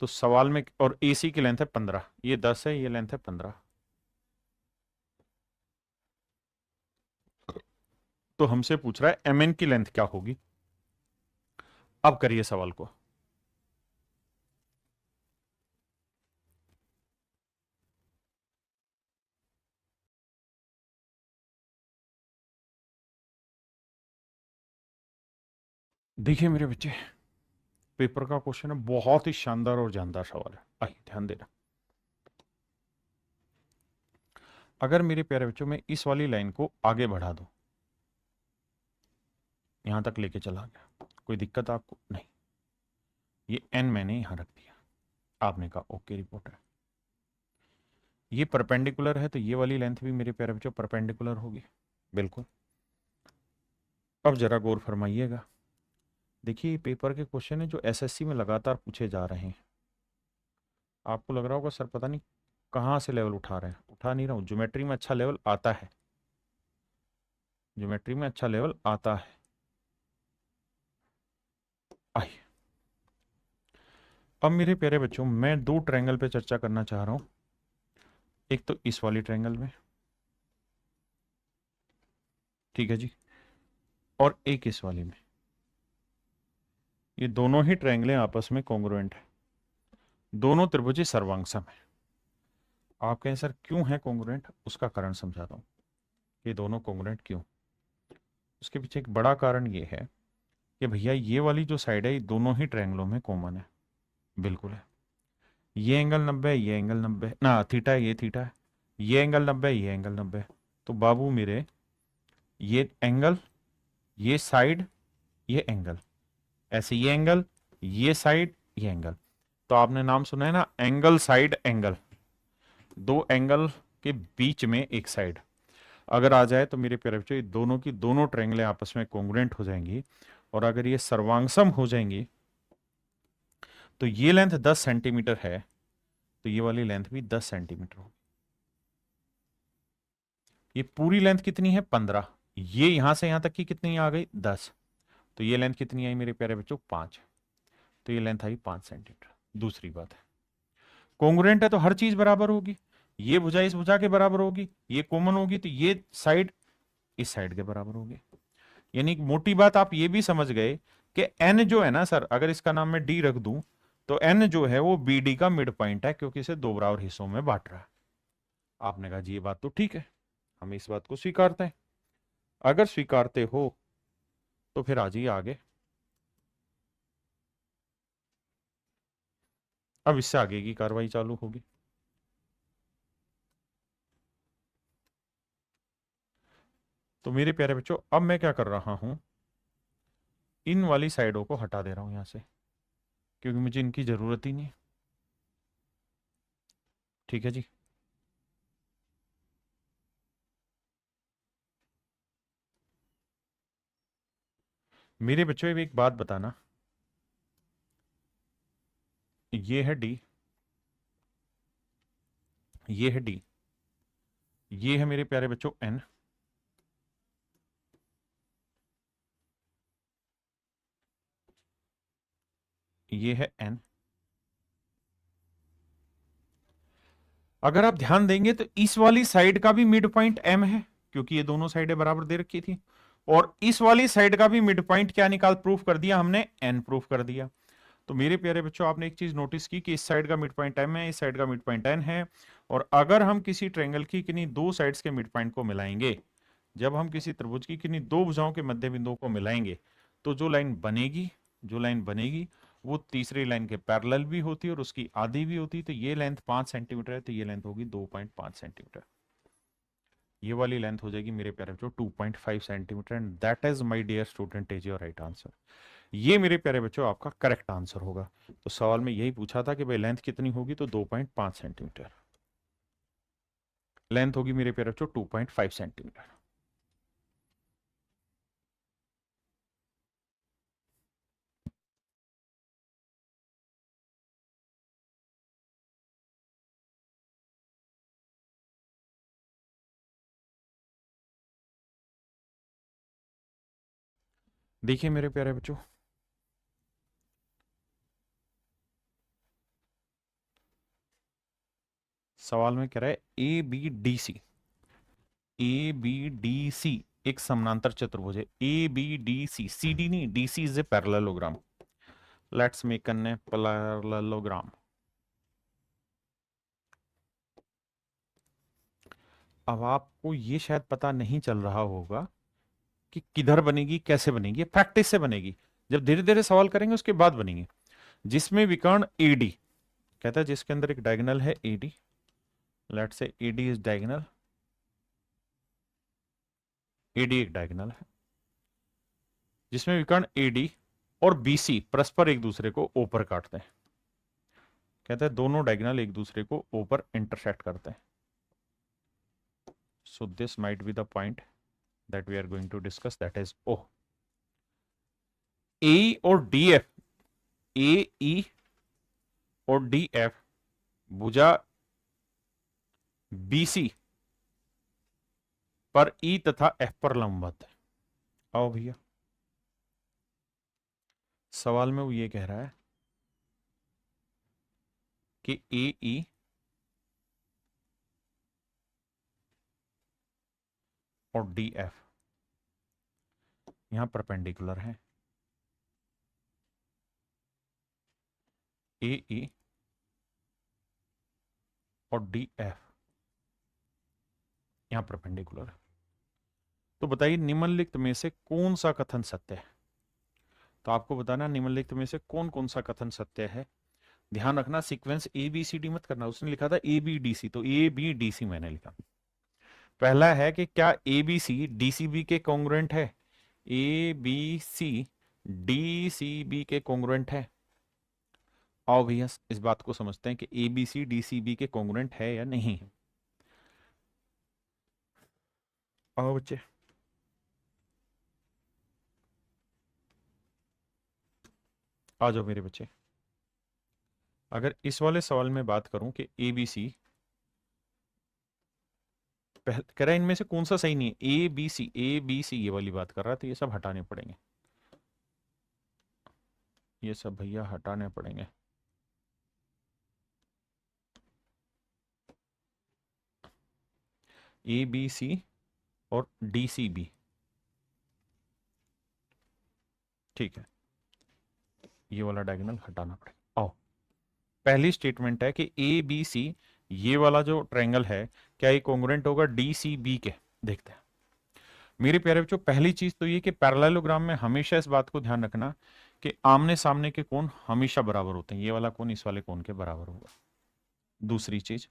तो सवाल में, और AC की लेंथ है 15, ये 10 है, ये लेंथ है 15, तो हमसे पूछ रहा है MN की लेंथ क्या होगी। अब करिए सवाल को। देखिए मेरे बच्चे, पेपर का क्वेश्चन है, बहुत ही शानदार और जानदार सवाल है। आइए ध्यान देना। अगर मेरे प्यारे बच्चों में इस वाली लाइन को आगे बढ़ा दो, यहां तक लेके चला गया, कोई दिक्कत आपको नहीं। ये n मैंने यहां रख दिया, आपने कहा ओके रिपोर्ट है। ये परपेंडिकुलर है तो ये वाली लेंथ भी मेरे प्यारे बच्चों परपेंडिकुलर होगी, बिल्कुल। अब जरा गौर फरमाइएगा। देखिए पेपर के क्वेश्चन है जो एसएससी में लगातार पूछे जा रहे हैं। आपको लग रहा होगा सर पता नहीं कहाँ से लेवल उठा रहे हैं। उठा नहीं रहा हूँ, ज्योमेट्री में अच्छा लेवल आता है, ज्योमेट्री में अच्छा लेवल आता है। आइए अब मेरे प्यारे बच्चों, मैं दो ट्रायंगल पे चर्चा करना चाह रहा हूं। एक तो इस वाली ट्रायंगल में, ठीक है जी, और एक इस वाली में। ये दोनों ही ट्रायंगलें आपस में कॉन्ग्रुएंट है, दोनों त्रिभुज सर्वांगसम है। आप कहें सर क्यों है कॉन्ग्रुएंट, उसका कारण समझाता हूं। ये दोनों कॉन्ग्रुएंट क्यों, उसके पीछे एक बड़ा कारण ये है कि भैया ये वाली जो साइड है ये दोनों ही ट्रायंगलों में कॉमन है, बिल्कुल है। ये एंगल 90 है, ये एंगल 90 ना, थीटा है, ये थीटा है, ये एंगल 90 है, ये एंगल 90 है। तो बाबू मेरे ये एंगल, ये साइड, ये एंगल, ऐसे ये एंगल, ये साइड, ये एंगल। तो आपने नाम सुना है ना, एंगल साइड एंगल। दो एंगल के बीच में एक साइड अगर आ जाए तो मेरे प्यारे बच्चों ये दोनों की दोनों ट्रायंगलें आपस में कॉन्ग्रुएंट हो जाएंगी। और अगर ये सर्वांगसम हो जाएंगी तो ये लेंथ 10 सेंटीमीटर है तो ये वाली लेंथ भी 10 सेंटीमीटर होगी। ये पूरी लेंथ कितनी है 15, ये यहां से यहां तक की कितनी आ गई 10, तो ये लेंथ कितनी आई मेरे प्यारे बच्चों 5, तो ये लेंथ आई 5 सेंटीमीटर। दूसरी बात है कॉन्ग्रुएंट है तो हर चीज बराबर होगी, ये भुजा इस भुजा के बराबर होगी, ये कॉमन होगी तो ये साइड इस साइड के बराबर होगी। यानी मोटी बात आप ये भी समझ गए कि n जो है ना सर, अगर इसका नाम मैं d रख दूं तो n जो है वो BD का मिड पॉइंट है, क्योंकि इसे दो बराबर हिस्सों में बांट रहा है। आपने कहा जी ये बात तो ठीक है, हम इस बात को स्वीकारते हैं। अगर स्वीकारते हो तो फिर आ जाइए आगे। अब इससे आगे की कार्रवाई चालू होगी। तो मेरे प्यारे बच्चों अब मैं क्या कर रहा हूं, इन वाली साइडों को हटा दे रहा हूं यहां से, क्योंकि मुझे इनकी जरूरत ही नहीं। ठीक है जी, मेरे बच्चों एक बात बताना, ये है डी, ये है डी, ये है मेरे प्यारे बच्चों एन, ये है एन। अगर आप ध्यान देंगे तो इस वाली साइड का भी मिड पॉइंट एम है, क्योंकि ये दोनों साइडें बराबर दे रखी थी। और इस वाली साइड का भी मिड पॉइंट क्या निकाल प्रूफ कर दिया हमने, एन प्रूफ कर दिया। तो मेरे प्यारे बच्चों, आपने एक चीज नोटिस की कि इस साइड का मिड पॉइंट m है, इस साइड का मिड पॉइंट n है, और अगर हम किसी ट्रायंगल की किन्हीं दो साइड्स के मिड पॉइंट को मिलाएंगे, जब हम किसी त्रिभुज की किन्हीं दो भुजाओं के मध्य बिंदुओं को मिलाएंगे, तो जो लाइन बनेगी वो तीसरी लाइन के पैरेलल भी होती है और उसकी आधी भी होती है। तो ये लेंथ 5 सेंटीमीटर है, तो ये लेंथ होगी 2.5 सेंटीमीटर। ये वाली लेंथ हो जाएगी मेरे प्यारे बच्चों 2.5 centimetre, and that is my dear student is your right answer. ये मेरे प्यारे बच्चों आपका करेक्ट आंसर होगा। तो सवाल में यही पूछा था कि भाई लेंथ कितनी होगी, तो 2.5 सेंटीमीटर लेंथ होगी मेरे प्यारे बच्चों, 2.5 सेंटीमीटर। देखिए मेरे प्यारे बच्चों, सवाल में कह रहा है ए बी डी सी एक समानांतर चतुर्भुज है। A B D C, C D नहीं, D C is a parallelogram. Let's make an parallelogram. अब आपको ये शायद पता नहीं चल रहा होगा कि किधर बनेगी, कैसे बनेगी। प्रैक्टिस से बनेगी, जब धीरे धीरे सवाल करेंगे उसके बाद बनेगी। जिसमें विकर्ण एडी, कहता है जिसके अंदर एक डायगोनल है AD, let's say AD is diagonal, AD एक डायगोनल है, जिसमें विकर्ण एडी और बीसी परस्पर एक दूसरे को ओ पर काटते हैं। कहते हैं दोनों डायगोनल एक दूसरे को ओ पर इंटरसेक्ट करते हैं। So this might be the point that we are going to discuss, that is O. A और डी एफ, ए ई और डी एफ भुजा बीसी पर ई तथा एफ पर लंबवत है। आओ भैया, सवाल में वो ये कह रहा है कि ए ई और डी एफ यहां परपेंडिकुलर है। ए ई और डी एफ यहां परपेंडिकुलर है। तो बताइए निम्नलिखित में से कौन सा कथन सत्य है। तो आपको बताना निम्नलिखित में से कौन कौन सा कथन सत्य है। ध्यान रखना sequence A B C D मत करना। उसने लिखा था ए बी डी सी, तो ए बी डी सी मैंने लिखा। पहला है कि क्या A B C D C B के कॉन्ग्रुएंट है। A B C D C B के कॉन्ग्रुएंट है। आओ भैया इस बात को समझते हैं कि A B C D C B के कॉन्ग्रुएंट है या नहीं है। आओ बच्चे, आ जाओ मेरे बच्चे। अगर इस वाले सवाल में बात करूं कि ए बी सी, कह रहा है इनमें से कौन सा सही नहीं है। ए बी सी ये वाली बात कर रहा है, तो ये सब हटाने पड़ेंगे, ये सब भैया हटाने पड़ेंगे। ए बी सी और डी सी बी, ठीक है, ये वाला डायगोनल हटाना पड़ेगा। आओ, पहली स्टेटमेंट है कि ए बी सी ये वाला जो ट्रायंगल है, क्या ये कॉन्ग्रुएंट होगा डी सी बी के। देखते हैं मेरे प्यारे बच्चों। पहली चीज तो ये कि पैरेललोग्राम में हमेशा इस बात को ध्यान रखना कि आमने सामने के कोण हमेशा बराबर होते हैं। ये वाला कोण इस वाले कोण के बराबर होगा। दूसरी चीज,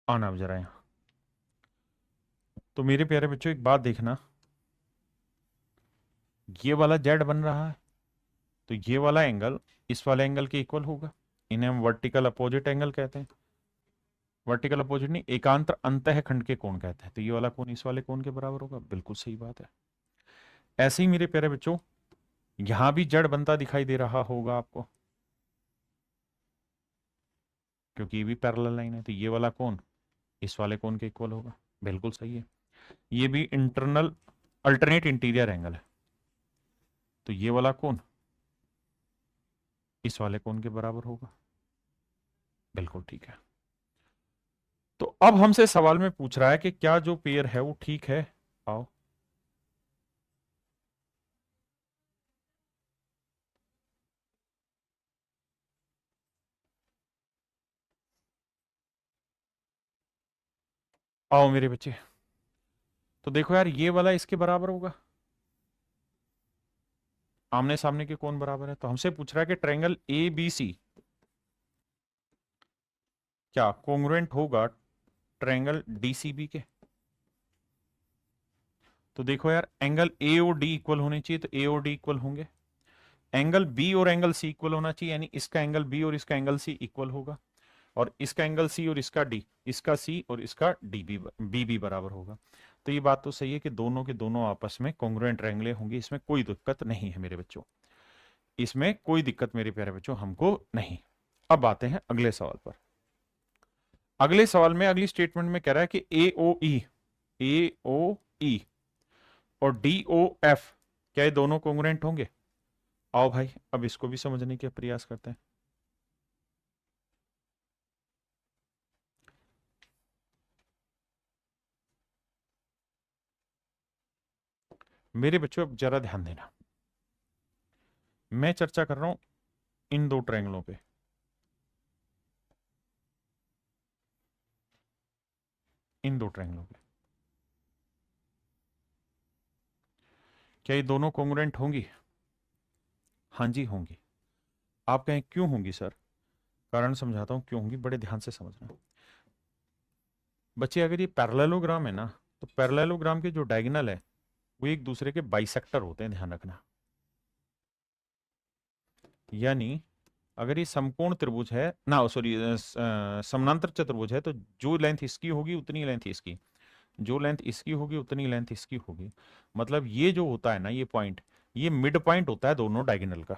आना जरा यहां। तो मेरे प्यारे बच्चों एक बात देखना, ये वाला जेड बन रहा है, तो ये वाला एंगल इस वाले एंगल के इक्वल होगा। इन्हें हम वर्टिकल अपोजिट एंगल कहते हैं। वर्टिकल अपोजिट नहीं, एकांतर अंतः खंड के कोण कहते हैं। तो ये वाला कोण इस वाले कोण के बराबर होगा। बिल्कुल सही बात है। ऐसे ही मेरे प्यारे बच्चों यहां भी जेड बनता दिखाई दे रहा होगा आपको, क्योंकि ये भी पैरेलल लाइन है। तो ये वाला कोण इस वाले कोण के इक्वल होगा। बिल्कुल सही है। ये भी इंटरनल अल्टरनेट इंटीरियर एंगल है। तो ये वाला कोण इस वाले कोण के बराबर होगा। बिल्कुल ठीक है। तो अब हमसे सवाल में पूछ रहा है कि क्या जो पेयर है वो ठीक है। आओ, आओ मेरे बच्चे। तो देखो यार, ये वाला इसके बराबर होगा, आमने सामने के कोण बराबर है। तो हमसे पूछ रहा है कि ट्रायंगल ए बी सी क्या कोंग्रुएंट होगा ट्रायंगल डीसीबी के। तो देखो यार, एंगल ए और डी इक्वल होने चाहिए, तो ए और डी इक्वल होंगे। एंगल बी और एंगल सी इक्वल होना चाहिए, यानी इसका एंगल बी और इसका एंगल सी इक्वल होगा। और इसका एंगल सी और इसका डी, इसका सी और इसका डी बी बराबर होगा। तो ये बात तो सही है कि दोनों के दोनों आपस में कॉन्ग्रुएंट ट्रायंगल होंगे, इसमें कोई दिक्कत नहीं है मेरे बच्चों, इसमें कोई दिक्कत मेरे प्यारे बच्चों हमको नहीं। अब आते हैं अगले सवाल पर। अगले सवाल में अगली स्टेटमेंट में कह रहा है कि ए ओ ई और डी ओ एफ क्या ये दोनों कॉन्ग्रुएंट होंगे। आओ भाई, अब इसको भी समझने के प्रयास करते हैं। मेरे बच्चों अब जरा ध्यान देना, मैं चर्चा कर रहा हूं इन दो ट्रायंगलों पे। इन दो ट्रायंगलों पे क्या ये दोनों कॉन्ग्रुएंट होंगी। हाँ जी होंगी। आप कहें क्यों होंगी सर, कारण समझाता हूं क्यों होंगी, बड़े ध्यान से समझना बच्चे। अगर ये पैरेललोग्राम है ना, तो पैरेललोग्राम के जो डायगोनल है वो एक दूसरे के बाइसेक्टर होते हैं, ध्यान रखना। यानी अगर ये समकोण त्रिभुज है ना, सॉरी समानांतर चतुर्भुज है, तो जो लेंथ इसकी होगी उतनी लेंथ इसकी, जो लेंथ इसकी होगी उतनी लेंथ इसकी होगी। मतलब ये जो होता है ना, ये पॉइंट, ये मिड पॉइंट होता है दोनों डायगोनल का।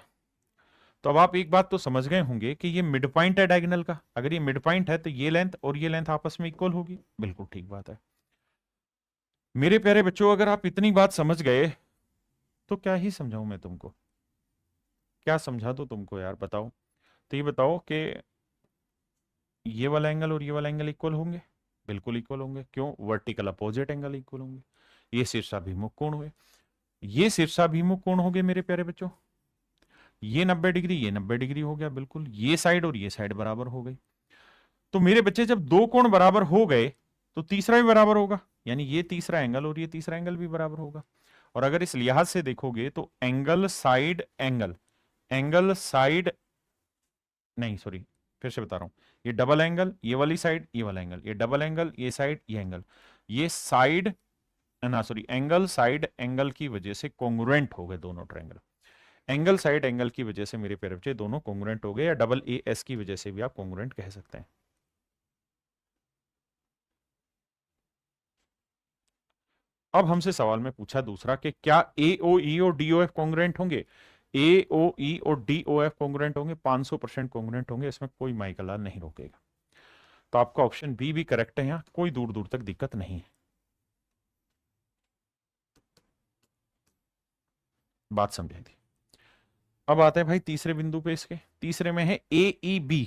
तो अब आप एक बात तो समझ गए होंगे कि ये मिड पॉइंट है डायगोनल का। अगर ये मिड पॉइंट है तो ये लेंथ और ये लेंथ आपस में इक्वल होगी। बिल्कुल ठीक बात है मेरे प्यारे बच्चों। अगर आप इतनी बात समझ गए तो क्या ही समझाऊं मैं तुमको, क्या समझा दो तुमको यार, बताओ। तो ये बताओ कि ये वाला एंगल और ये वाला एंगल इक्वल होंगे। बिल्कुल इक्वल होंगे। क्यों, वर्टिकल अपोजिट एंगल इक्वल होंगे। ये शीर्षाभिमुख कोण हुए, ये शीर्षाभिमुख कोण हो गए मेरे प्यारे बच्चों। ये 90 डिग्री, ये 90 डिग्री हो गया। बिल्कुल, ये साइड और ये साइड बराबर हो गई। तो मेरे बच्चे जब दो कोण बराबर हो गए तो तीसरा भी बराबर होगा, यानी ये तीसरा एंगल और ये तीसरा एंगल भी बराबर होगा। और अगर इस लिहाज से देखोगे तो angle side angle, angle side, नहीं सॉरी, फिर से बता रहा हूं, ये डबल एंगल, ये वाली साइड, ये वाला एंगल, ये डबल एंगल, ये साइड, ये एंगल, ये साइड ना सॉरी, एंगल साइड एंगल की वजह से कॉन्ग्रुएंट हो गए दोनों ट्रायंगल। एंगल साइड एंगल की वजह से मेरे प्यारे बच्चे दोनों कॉन्ग्रुएंट हो गए, या डबल ए एस की वजह से भी आप कॉन्ग्रुएंट कह सकते हैं। अब हमसे सवाल में पूछा दूसरा कि क्या ए ओ ई और डी ओ एफ कॉन्ग्रुएंट होंगे। ए ओ ई और डी ओ एफ कॉन्ग्रुएंट होंगे, 500% कॉन्ग्रुएंट होंगे, इसमें कोई माइकल नहीं रोकेगा। तो आपका ऑप्शन बी भी करेक्ट है, यहां कोई दूर दूर तक दिक्कत नहीं है। बात समझे थी। अब आते हैं भाई तीसरे बिंदु पे, इसके तीसरे में है ए ई बी,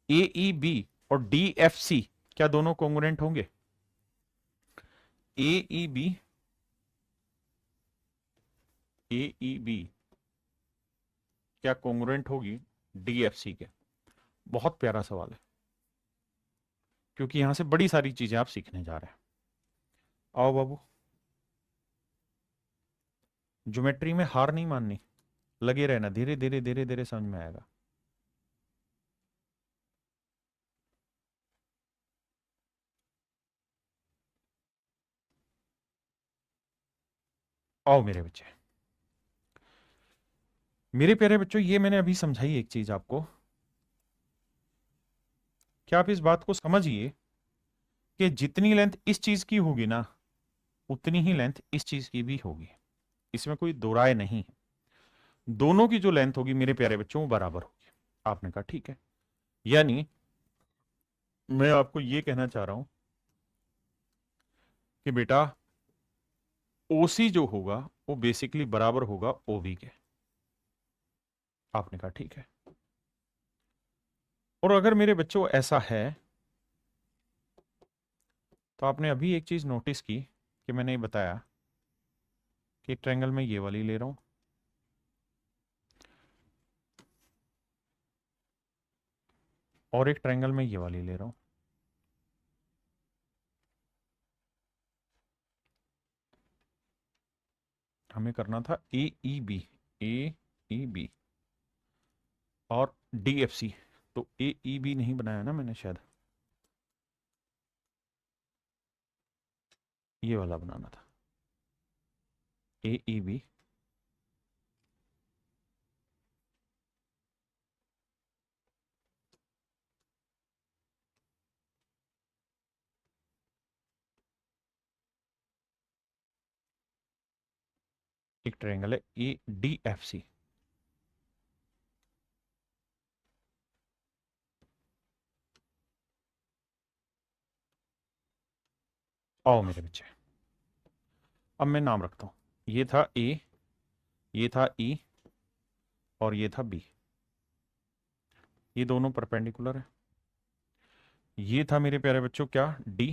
ए ई बी और डी एफ सी क्या दोनों कॉन्ग्रुएंट होंगे। ए ई बी, ए ई बी क्या कॉन्ग्रुएंट होगी डी एफ सी के। बहुत प्यारा सवाल है, क्योंकि यहां से बड़ी सारी चीजें आप सीखने जा रहे हैं। आओ बाबू, ज्योमेट्री में हार नहीं माननी, लगे रहना, धीरे धीरे धीरे धीरे समझ में आएगा। आओ मेरे बच्चे, मेरे प्यारे बच्चों, ये मैंने अभी समझाई एक चीज आपको, क्या आप इस बात को समझिए कि जितनी लेंथ इस चीज की होगी ना, उतनी ही लेंथ इस चीज की भी होगी, इसमें कोई दो राय नहीं है। दोनों की जो लेंथ होगी मेरे प्यारे बच्चों वो बराबर होगी। आपने कहा ठीक है, यानी मैं आपको ये कहना चाह रहा हूं कि बेटा ओसी जो होगा वो बेसिकली बराबर होगा OB के। आपने कहा ठीक है। और अगर मेरे बच्चों ऐसा है तो आपने अभी एक चीज नोटिस की कि मैंने ये बताया कि ट्रायंगल में ये वाली ले रहा हूं और एक ट्रायंगल में ये वाली ले रहा हूं। हमें करना था AEB और DFC। तो AEB नहीं बनाया ना मैंने, शायद ये वाला बनाना था, AEB एक ट्रायंगल है ADFC। आओ मेरे बच्चे, अब मैं नाम रखता हूं। ये था A, ये था E और ये था B। ये दोनों परपेंडिकुलर है। ये था मेरे प्यारे बच्चों क्या, D,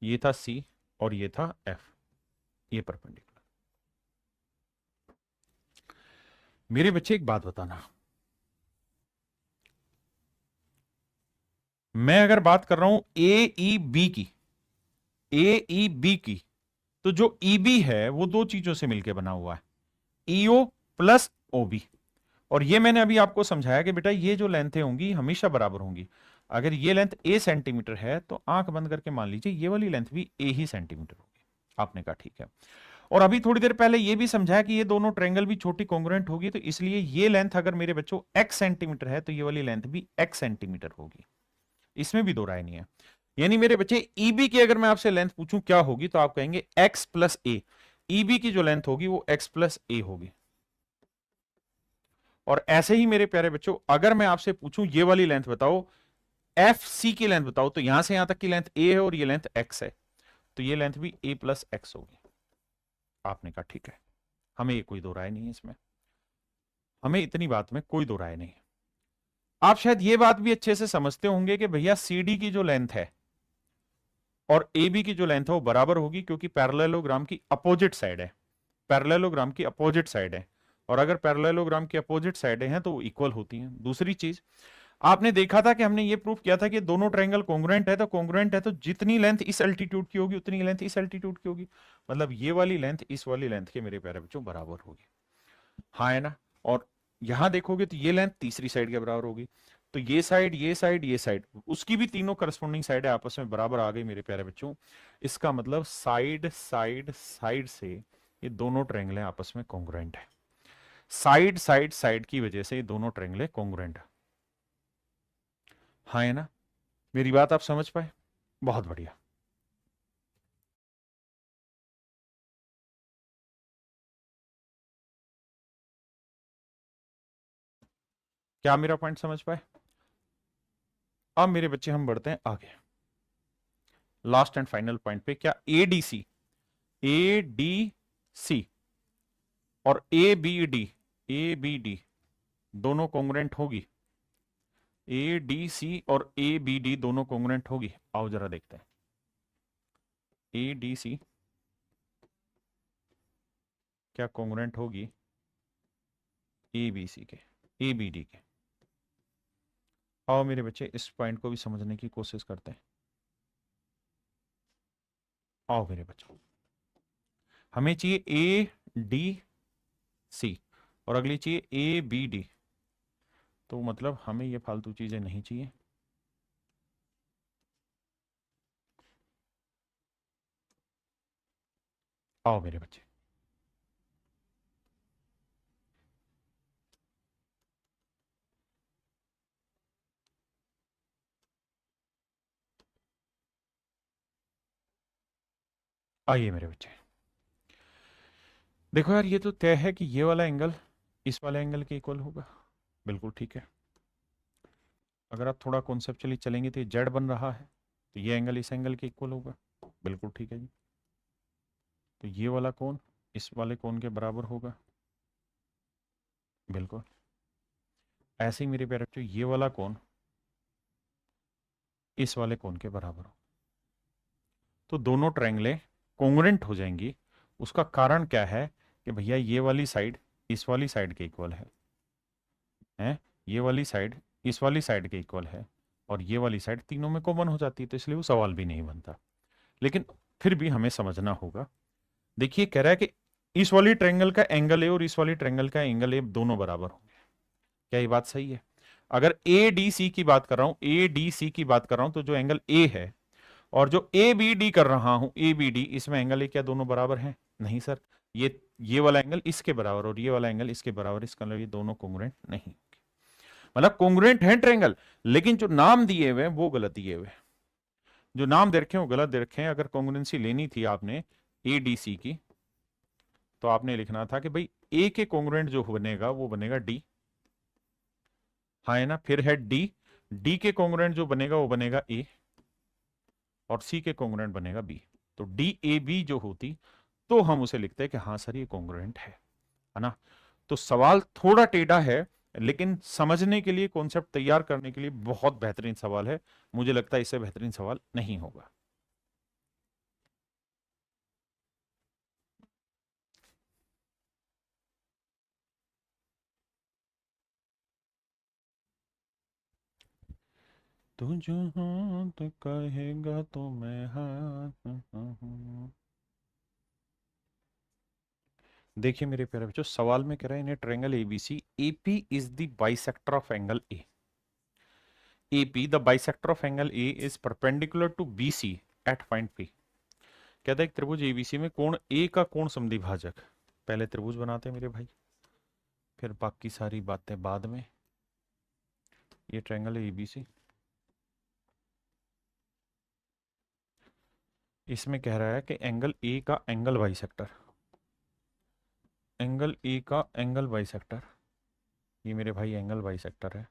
ये था C और ये था F। ये परपेंडिकुलर। मेरे बच्चे एक बात बताना, मैं अगर बात कर रहा हूं AEB की, AEB की, तो जो EB है वो दो चीजों से मिलकर बना हुआ है, EO प्लस OB। और ये मैंने अभी आपको समझाया कि बेटा ये जो लेंथें होंगी हमेशा बराबर होंगी। अगर ये लेंथ A सेंटीमीटर है तो आंख बंद करके मान लीजिए ये वाली लेंथ भी A ही सेंटीमीटर होगी। आपने कहा ठीक है। और अभी थोड़ी देर पहले ये भी समझाया कि ये दोनों ट्रायंगल भी छोटी कॉन्ग्रुएंट होगी, तो इसलिए ये लेंथ अगर मेरे बच्चों x सेंटीमीटर है तो ये वाली लेंथ भी x सेंटीमीटर होगी। इसमें भी दो राय नहीं है। यानी मेरे बच्चे EB की अगर मैं आपसे लेंथ पूछूं क्या होगी तो आप कहेंगे x प्लस ए। EB की जो लेंथ होगी वो x प्लस ए होगी। और ऐसे ही मेरे प्यारे बच्चों अगर मैं आपसे पूछूं ये वाली लेंथ बताओ, FC की लेंथ बताओ, तो यहां से यहां तक की लेंथ A है और ये लेंथ x है, तो ये लेंथ भी A प्लस एक्स होगी। आपने कहा ठीक है, हमें ये कोई दो राय नहीं है इसमें, हमें इतनी बात में कोई दो राय नहीं है। आप शायद ये बात भी अच्छे से समझते होंगे कि भैया CD की जो लेंथ है और AB की जो लेंथ है वो बराबर होगी, क्योंकि पैरेललोग्राम की अपोजिट साइड है। पैरेललोग्राम की अपोजिट साइड है, और अगर पैरेललोग्राम की अपोजिट साइडें हैं तो वो इक्वल होती हैं। दूसरी चीज आपने देखा था कि हमने ये प्रूफ किया था कि दोनों ट्रायंगल कॉन्ग्रुएंट है, तो कॉन्ग्रुएंट है तो जितनी लेंथ इस एल्टीट्यूड की होगी उतनी लेंथ इस एल्टीट्यूड की होगी। मतलब ये वाली लेंथ इस वाली लेंथ के मेरे प्यारे बच्चों बराबर होगी। हाँ है ना। और यहां देखोगे तो ये लेंथ तीसरी साइड के बराबर होगी। तो ये साइड, ये साइड, ये साइड, उसकी भी तीनों करस्पॉन्डिंग साइड है आपस में बराबर आ गई मेरे प्यारे बच्चों। इसका मतलब साइड साइड साइड से ये दोनों ट्रायंगल आपस में कॉन्ग्रुएंट है। साइड साइड साइड की वजह से ये दोनों ट्रायंगल कॉन्ग्रुएंट है। हाँ है ना। मेरी बात आप समझ पाए? बहुत बढ़िया। क्या मेरा पॉइंट समझ पाए? अब मेरे बच्चे हम बढ़ते हैं आगे, लास्ट एंड फाइनल पॉइंट पे। क्या ADC और ABD दोनों कॉन्ग्रुएंट होगी? ADC और ABD दोनों कॉन्ग्रुएंट होगी? आओ जरा देखते हैं। ADC क्या कॉन्ग्रुएंट होगी ABC के, ABD के? आओ मेरे बच्चे इस पॉइंट को भी समझने की कोशिश करते हैं। आओ मेरे बच्चों, हमें चाहिए ADC और अगली चाहिए ABD, तो मतलब हमें ये फालतू चीजें नहीं चाहिए। आओ मेरे बच्चे, आइए मेरे बच्चे। देखो यार, ये तो तय है कि ये वाला एंगल इस वाले एंगल के इक्वल होगा। बिल्कुल ठीक है। अगर आप थोड़ा कॉन्सेप्चुअली चलेंगे तो ये जेड बन रहा है, तो ये एंगल इस एंगल के इक्वल होगा। बिल्कुल ठीक है जी। तो ये वाला कौन, इस वाले कोण के बराबर होगा, बिल्कुल। ऐसे ही मेरे प्यारे बच्चों ये वाला कोण इस वाले कोण के बराबर हो, तो दोनों ट्रायंगलें कॉन्ग्रुएंट हो जाएंगी। उसका कारण क्या है कि भैया ये वाली साइड इस वाली साइड के इक्वल है, ये वाली साइड इस वाली साइड के इक्वल है, और ये वाली साइड तीनों में कॉमन हो जाती है, तो इसलिए वो सवाल भी नहीं बनता। लेकिन फिर भी हमें समझना होगा। देखिए कह रहा है कि इस वाली ट्रायंगल का एंगल ए और इस वाली ट्रायंगल का एंगल ए दोनों बराबर होंगे। क्या ये बात सही है? अगर ए डी सी की बात कर रहा हूं, ए डी सी की बात कर रहा हूं, तो जो एंगल ए है और जो ए बी डी कर रहा हूं, ए बी डी, इसमें एंगल ए क्या दोनों बराबर हैं? नहीं सर, ये वाला एंगल इसके बराबर और ये वाला एंगल इसके बराबर, इसका मतलब ये दोनों कॉन्ग्रुएंट नहीं, मतलब कॉन्ग्रुएंट है ट्रायंगल, लेकिन जो नाम दिए हुए हैं वो गलत दिए हुए हैं। जो नाम दे रखे हैं वो गलत दे रखे हैं। अगर कॉन्ग्रुएंसी लेनी थी आपने ए डी सी की, तो आपने लिखना था कि भाई ए के कॉन्ग्रुएंट जो बनेगा वो बनेगा डी, हाँ है ना, फिर है डी, डी के कॉन्ग्रुएंट जो बनेगा वो बनेगा ए, और सी के कॉन्ग्रुएंट बनेगा बी। तो डी ए बी जो होती तो हम उसे लिखते हैं कि हाँ सर ये कॉन्ग्रुएंट है ना। तो सवाल थोड़ा टेढ़ा है, लेकिन समझने के लिए, कॉन्सेप्ट तैयार करने के लिए बहुत बेहतरीन सवाल है। मुझे लगता है इससे बेहतरीन सवाल नहीं होगा। तू जो हाथ कहेगा तो मैं हाथ। देखिए मेरे प्यारे बच्चों, सवाल में कह रहा है in a triangle ABC AP is the bisector of angle A. AP the bisector of angle A is perpendicular to BC at point P. कहता है एक त्रिभुज एबीसी में कोण ए का कोण समद्विभाजक, पहले त्रिभुज बनाते हैं मेरे भाई, फिर बाकी सारी बातें बाद में। ये ट्रायंगल है एबीसी, इसमें कह रहा है कि एंगल ए का एंगल बाइसेक्टर, एंगल ए का एंगल बाइसेक्टर, ये मेरे भाई एंगल बाइसेक्टर है।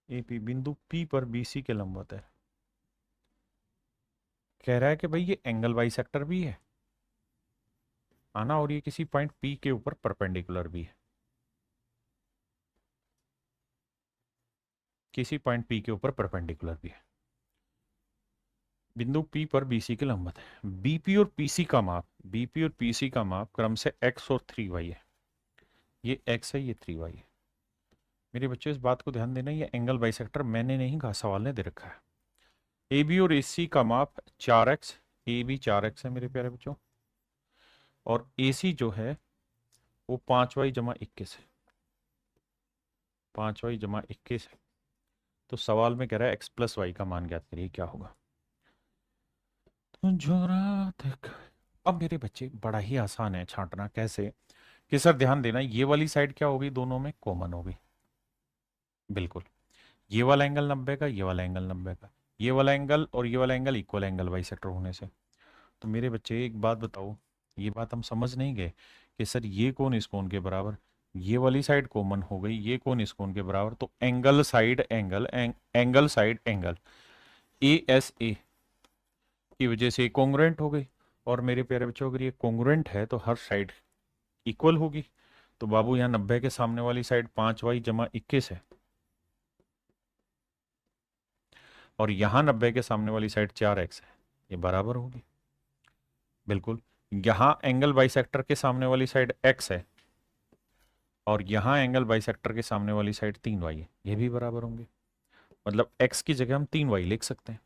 एपी बिंदु पी पर बीसी के लंबवत है। कह रहा है कि भाई ये एंगल बाइसेक्टर भी है आना, और ये किसी पॉइंट पी के ऊपर परपेंडिकुलर भी है, किसी पॉइंट पी के ऊपर परपेंडिकुलर भी है, बिंदु पी पर बीसी के लंबवत है। बीपी और पीसी का माप, बीपी और पीसी का माप क्रम से एक्स और 3y है। ये एक्स है, ये 3y है। मेरे बच्चों इस बात को ध्यान देना, ये एंगल बाइसेक्टर मैंने नहीं कहा, सवाल ने दे रखा है। ए बी और ए सी का माप 4x, ए बी 4x है मेरे प्यारे बच्चों, और ए सी जो है वो 5y जमा 21 है, 5y जमा 21 है। तो सवाल में कह रहा है x प्लस वाई का मान ज्ञात करिए, क्या होगा। तो जो रात अब मेरे बच्चे बड़ा ही आसान है छांटना, कैसे कि सर ध्यान देना, ये वाली साइड क्या होगी, दोनों में कॉमन होगी, बिल्कुल। ये वाला एंगल 90 का, ये वाला एंगल 90 का, ये वाला एंगल और ये वाला एंगल इक्वल एंगल बाइसेक्टर होने से। तो मेरे बच्चे एक बात बताओ, ये बात हम समझ नहीं गए कि सर ये कोण इस कोण के बराबर, ये वाली साइड कॉमन हो गई, ये कोण इस कोण के बराबर, तो angle side angle, angle side angle A S A की वजह से कॉन्ग्रुएंट हो गई। और मेरे प्यारे बच्चों अगर ये कॉन्ग्रुएंट है तो हर साइड इक्वल होगी। तो बाबू यहाँ 90 के सामने वाली साइड 5y जमा 21 है, और यहाँ 90 के सामने वाली साइड 4x है, ये बराबर होगी, बिल्कुल। यहाँ एंगल बाइसेक्टर के सामने वाली साइड x है, और यहाँ एंगल बाइसेक्टर के सामने वाली साइड 3y है, ये भी बराबर होंगे। मतलब x की जगह हम 3y लिख सकते हैं।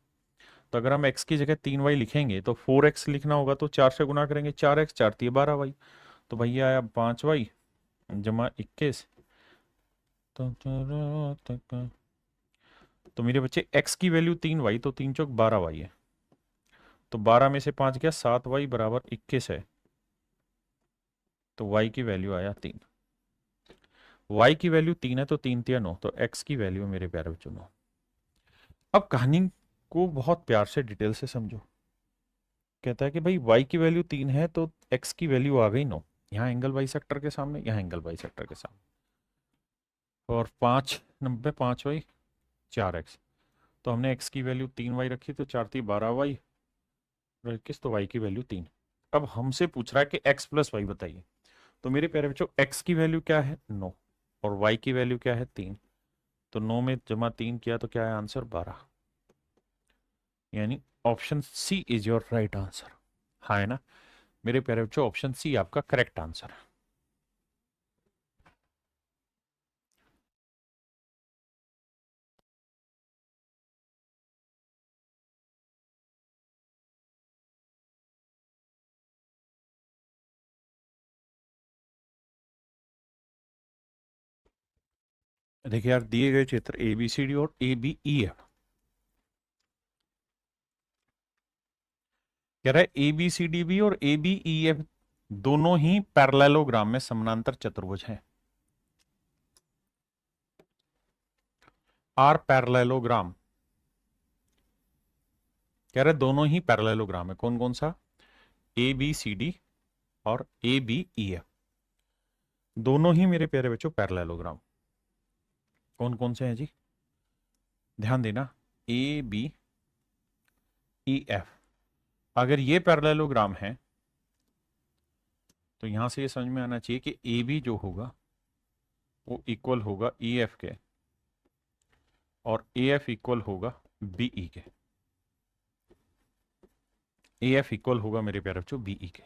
तो अगर हम x की जगह 3y लिखेंगे तो 4x लिखना होगा, तो 4 से गुना करेंगे, 4x 4 3 12y, तो भैया आया 5y जमा 21। तो मेरे बच्चे x की वैल्यू 3y, तो 3 चौक 12y है, तो 12 में से 5 गया, 7y बराबर 21 है, तो y की वैल्यू आया 3। y की वैल्यू 3 है तो 3 तिया 9, तो x की वैल्यू मेरे प्यारे बच्चों 9। अब कहानी को बहुत प्यार से डिटेल से समझो। कहता है कि भाई y की वैल्यू 3 है तो x की वैल्यू आ गई 9, यहाँ एंगल बाइसेक्टर के सामने, यहाँ एंगल बाइसेक्टर के सामने, और 5 90 5y 4x, तो हमने x की वैल्यू 3y रखी, तो 4 3 12y, किस तो y की वैल्यू 3। अब हमसे पूछ रहा है कि x प्लस वाई बताइए। तो मेरे प्यारे बच्चों x की वैल्यू क्या है 9 और y की वैल्यू क्या है 3। तो 9 में जमा 3 किया तो क्या है आंसर 12। यानी option C is your right answer. हाँ है ना मेरे प्यारे बच्चों, ऑप्शन सी आपका करेक्ट आंसर है। देखिए यार, दिए गए चित्र ए बी सी डी और ए बी ई एफ, कह रहा है A B C D B और ए बी ई एफ दोनों ही पैरेललोग्राम में समानांतर चतुर्भुज हैं। आर पैरेललोग्राम, कह रहे दोनों ही पैरेललोग्राम है। कौन कौन सा? ए बी सी डी और ए बी ई एफ, दोनों ही मेरे प्यारे बच्चों पैरेललोग्राम। कौन कौन से हैं जी? ध्यान देना, ए बी ई एफ। अगर ये पैरेललोग्राम है तो यहां से ये समझ में आना चाहिए कि ए बी जो होगा वो इक्वल होगा ई एफ के और ए एफ इक्वल होगा बी ई के। ए एफ इक्वल होगा मेरे प्यारे बच्चों बी ई के।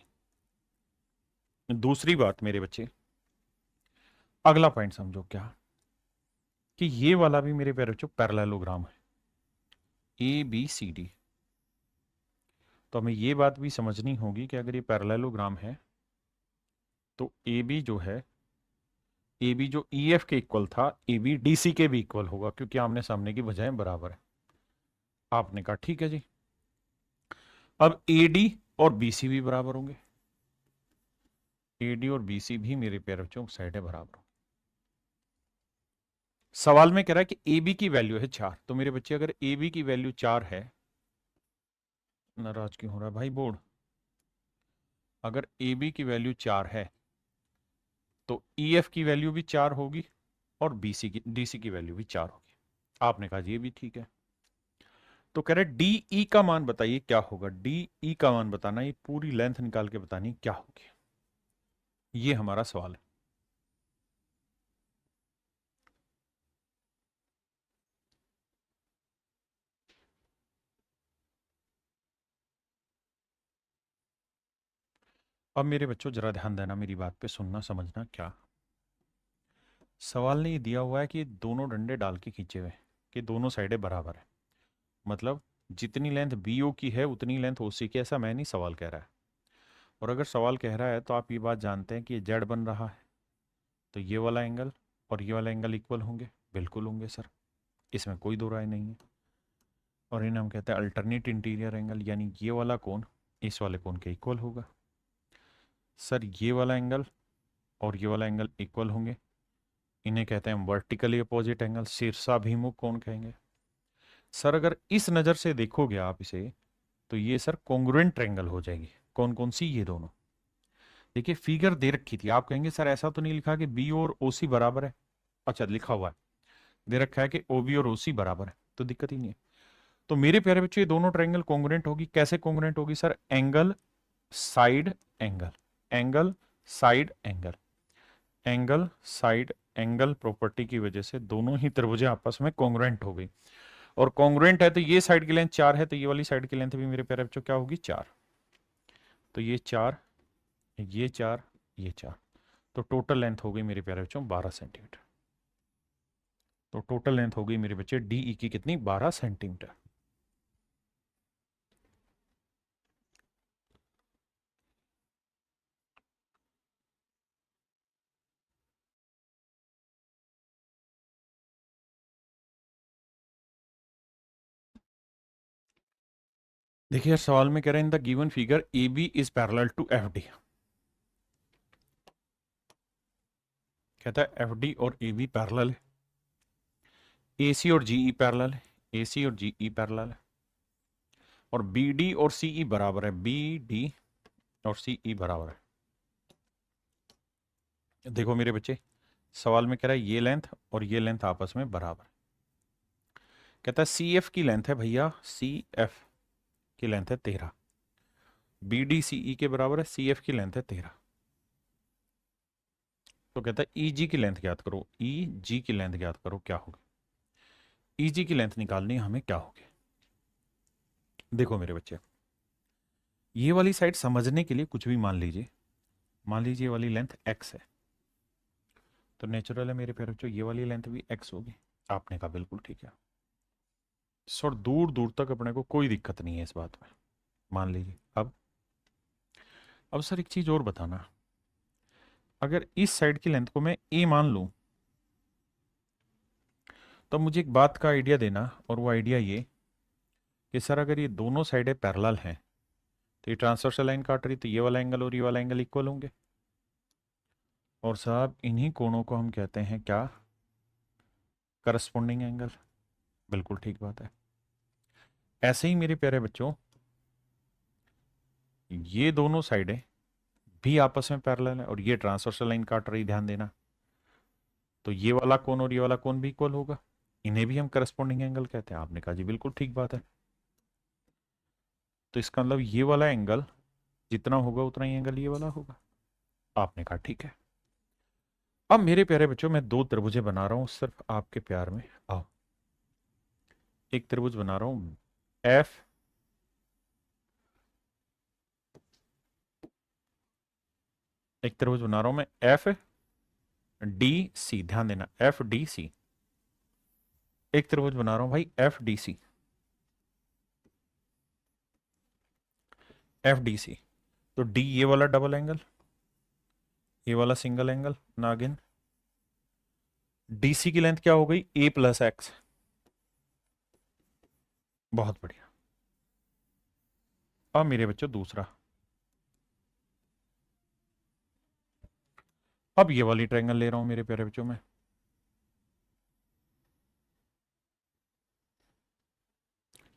दूसरी बात मेरे बच्चे, अगला पॉइंट समझो क्या, कि ये वाला भी मेरे प्यारे बच्चों पैरेललोग्राम है ए बी सी डी। तो हमें ये बात भी समझनी होगी कि अगर ये पैरेललोग्राम है तो ए बी जो है, ए बी जो ई एफ के इक्वल था ए बी डी सी के भी इक्वल होगा, क्योंकि आमने सामने की बजाय बराबर है। आपने कहा ठीक है जी। अब ए डी और बी सी भी बराबर होंगे, ए डी और बी सी भी मेरे प्यारे बच्चों साइड है बराबर। सवाल में कह रहा है कि ए बी की वैल्यू है 4। तो मेरे बच्चे अगर ए बी की वैल्यू 4 है, नाराज क्यों हो रहा है भाई बोर्ड? अगर ए बी की वैल्यू 4 है तो ई एफ की वैल्यू भी 4 होगी और बी सी की डी सी की वैल्यू भी 4 होगी। आपने कहा ये भी ठीक है। तो कह रहे डी ई का मान बताइए क्या होगा। डी ई का मान बताना, ये पूरी लेंथ निकाल के बतानी क्या होगी, ये हमारा सवाल है। अब मेरे बच्चों जरा ध्यान देना, मेरी बात पे सुनना समझना। क्या सवाल ने ये दिया हुआ है कि दोनों डंडे डाल के खींचे हुए कि दोनों साइडें बराबर है, मतलब जितनी लेंथ बी ओ की है उतनी लेंथ ओ सी की, ऐसा मैं नहीं, सवाल कह रहा है। और अगर सवाल कह रहा है तो आप ये बात जानते हैं कि ये जेड बन रहा है, तो ये वाला एंगल और ये वाला एंगल इक्वल होंगे। बिल्कुल होंगे सर, इसमें कोई दो राय नहीं है। और इन्हें हम कहते हैं अल्टरनेट इंटीरियर एंगल, यानी ये वाला कोण इस वाले कोण के इक्वल होगा। सर ये वाला एंगल और ये वाला एंगल इक्वल होंगे, इन्हें कहते हैं वर्टिकली अपोजिट एंगल, शीर्षाभिमुख कोण कहेंगे। सर अगर इस नज़र से देखोगे आप इसे तो ये सर कॉन्ग्रुएंट ट्रायंगल हो जाएगी। कौन कौन सी? ये दोनों। देखिए फिगर दे रखी थी, आप कहेंगे सर ऐसा तो नहीं लिखा कि बी और ओ सी बराबर है। अच्छा लिखा हुआ है, दे रखा है कि ओ बी और ओ सी बराबर है, तो दिक्कत ही नहीं है। तो मेरे प्यारे बच्चों ये दोनों ट्रायंगल कॉन्ग्रुएंट होगी। कैसे कॉन्ग्रुएंट होगी sir? Angle side angle, angle side angle, angle side angle property की वजह से दोनों ही त्रिभुजें आपस में कॉन्ग्रुएंट हो गई। और कॉन्ग्रुएंट है तो ये साइड की लेंथ 4 है, तो ये वाली साइड की लेंथ भी मेरे प्यारे बच्चों क्या होगी? 4। तो ये 4, ये 4, ये 4, तो टोटल लेंथ हो गई मेरे प्यारे बच्चों 12 सेंटीमीटर। तो टोटल लेंथ हो गई मेरे बच्चे डी ई की कितनी? 12 सेंटीमीटर। देखिए यार, सवाल में कह रहे हैं in the given figure A B is parallel to F D. कहता है एफ डी और ए बी पैरेलल है, ए सी और जी ई पैरेलल है, ए सी और जी ई पैरेलल है, और बी डी और सी ई बराबर है, बी डी और सी ई बराबर है। देखो मेरे बच्चे, सवाल में कह रहा है ये लेंथ और ये लेंथ आपस में बराबर है। कहता है सी एफ की लेंथ है भैया, सी एफ की लेंथ है 13, बी डी सी ई के बराबर है, सी एफ की लेंथ है 13। तो कहता है ई जी की लेंथ ज्ञात करो, ई जी की लेंथ ज्ञात करो, क्या होगी? ई जी की लेंथ निकालनी है हमें, क्या होगी? देखो मेरे बच्चे, ये वाली साइड समझने के लिए कुछ भी मान लीजिए, मान लीजिए ये वाली लेंथ x है, तो नेचुरल है मेरे प्यारे बच्चों ये वाली लेंथ भी x होगी। आपने कहा बिल्कुल ठीक है, सर दूर दूर तक अपने को कोई दिक्कत नहीं है इस बात में, मान लीजिए। अब सर एक चीज और बताना, अगर इस साइड की लेंथ को मैं a मान लूं, तो मुझे एक बात का आइडिया देना, और वो आइडिया ये कि सर अगर ये दोनों साइडें पैरेलल हैं, तो ये ट्रांसवर्सल लाइन काट रही, तो ये वाला एंगल और ये वाला एंगल इक्वल होंगे, और साहब इन्हीं कोणों को हम कहते हैं क्या? Corresponding angle. बिल्कुल ठीक बात है। ऐसे ही मेरे प्यारे बच्चों, ये दोनों साइडें भी आपस में पैरेलल है, और ये ट्रांसवर्सल लाइन काट रही, ध्यान देना, तो ये वाला कोण और ये वाला कोण भी इक्वल होगा, इन्हें भी हम करस्पॉन्डिंग एंगल कहते हैं। आपने कहा जी बिल्कुल ठीक बात है। तो इसका मतलब ये वाला एंगल जितना होगा उतना ही एंगल ये वाला होगा। आपने कहा ठीक है। अब मेरे प्यारे बच्चों मैं दो त्रिभुजें बना रहा हूं सिर्फ आपके प्यार में, आओ। एक त्रिभुज बना रहा हूं एफ एक त्रिभुज बना रहा हूं मैं एफ डी सी, ध्यान देना एफ डी सी। एक त्रिभुज बना रहा हूं भाई F D C, F D C. तो डी ये वाला डबल एंगल, ये वाला सिंगल एंगल, नागिन। डीसी की लेंथ क्या हो गई? A plus x. बहुत बढ़िया। अब मेरे बच्चों दूसरा, अब ये वाली ट्रायंगल ले रहा हूं मेरे प्यारे बच्चों में,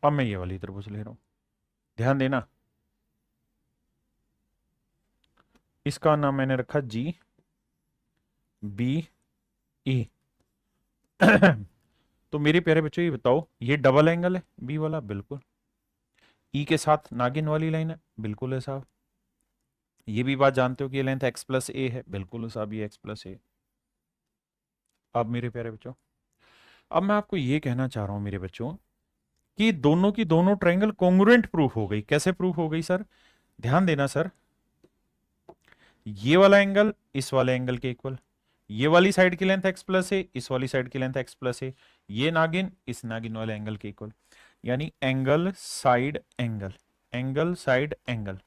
अब मैं ये वाली त्रिभुज ले रहा हूं, ध्यान देना, इसका नाम मैंने रखा जी बी ई। तो मेरे प्यारे बच्चों ये बताओ, ये डबल एंगल है बी वाला? बिल्कुल। ई के साथ नागिन वाली लाइन है? बिल्कुल है साहब। ये भी बात जानते हो कि ये लेंथ एक्स प्लस ए है? बिल्कुल है साहब, ये एक्स प्लस ए। अब मेरे प्यारे बच्चों, अब मैं आपको ये कहना चाह रहा हूं मेरे बच्चों कि दोनों की दोनों ट्रायंगल कॉन्ग्रुएंट प्रूफ हो गई। कैसे प्रूफ हो गई सर? ध्यान देना सर, ये वाला एंगल इस वाले एंगल के इक्वल, ये वाली साइड की लेंथ एक्स प्लस है, इस वाली साइड की लेंथ एक्स प्लस है, ये नागिन इस नागिन वाले एंगल के इक्वल, यानी angle side angle, angle side angle,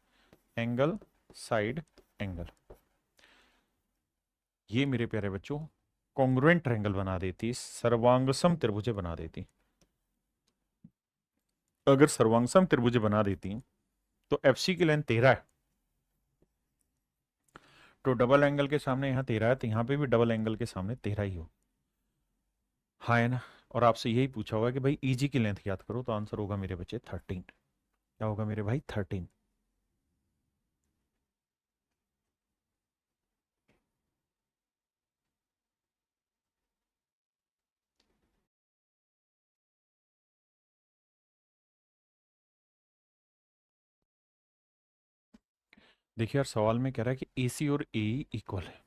angle side angle. ये मेरे प्यारे बच्चों कॉन्ग्रुएंट ट्रायंगल बना देती, सर्वांगसम त्रिभुज बना देती। अगर सर्वांगसम त्रिभुज बना देती तो एफसी की लेंथ 13 है, तो डबल एंगल के सामने यहाँ 13 है, तो यहाँ पे भी डबल एंगल के सामने 13 ही हो। हाँ है ना? और आपसे यही पूछा होगा कि भाई ईजी की लेंथ याद करो, तो आंसर होगा मेरे बच्चे 13। क्या होगा मेरे भाई? 13। देखिए यार, सवाल में कह रहा है कि एसी और ए इक्वल है,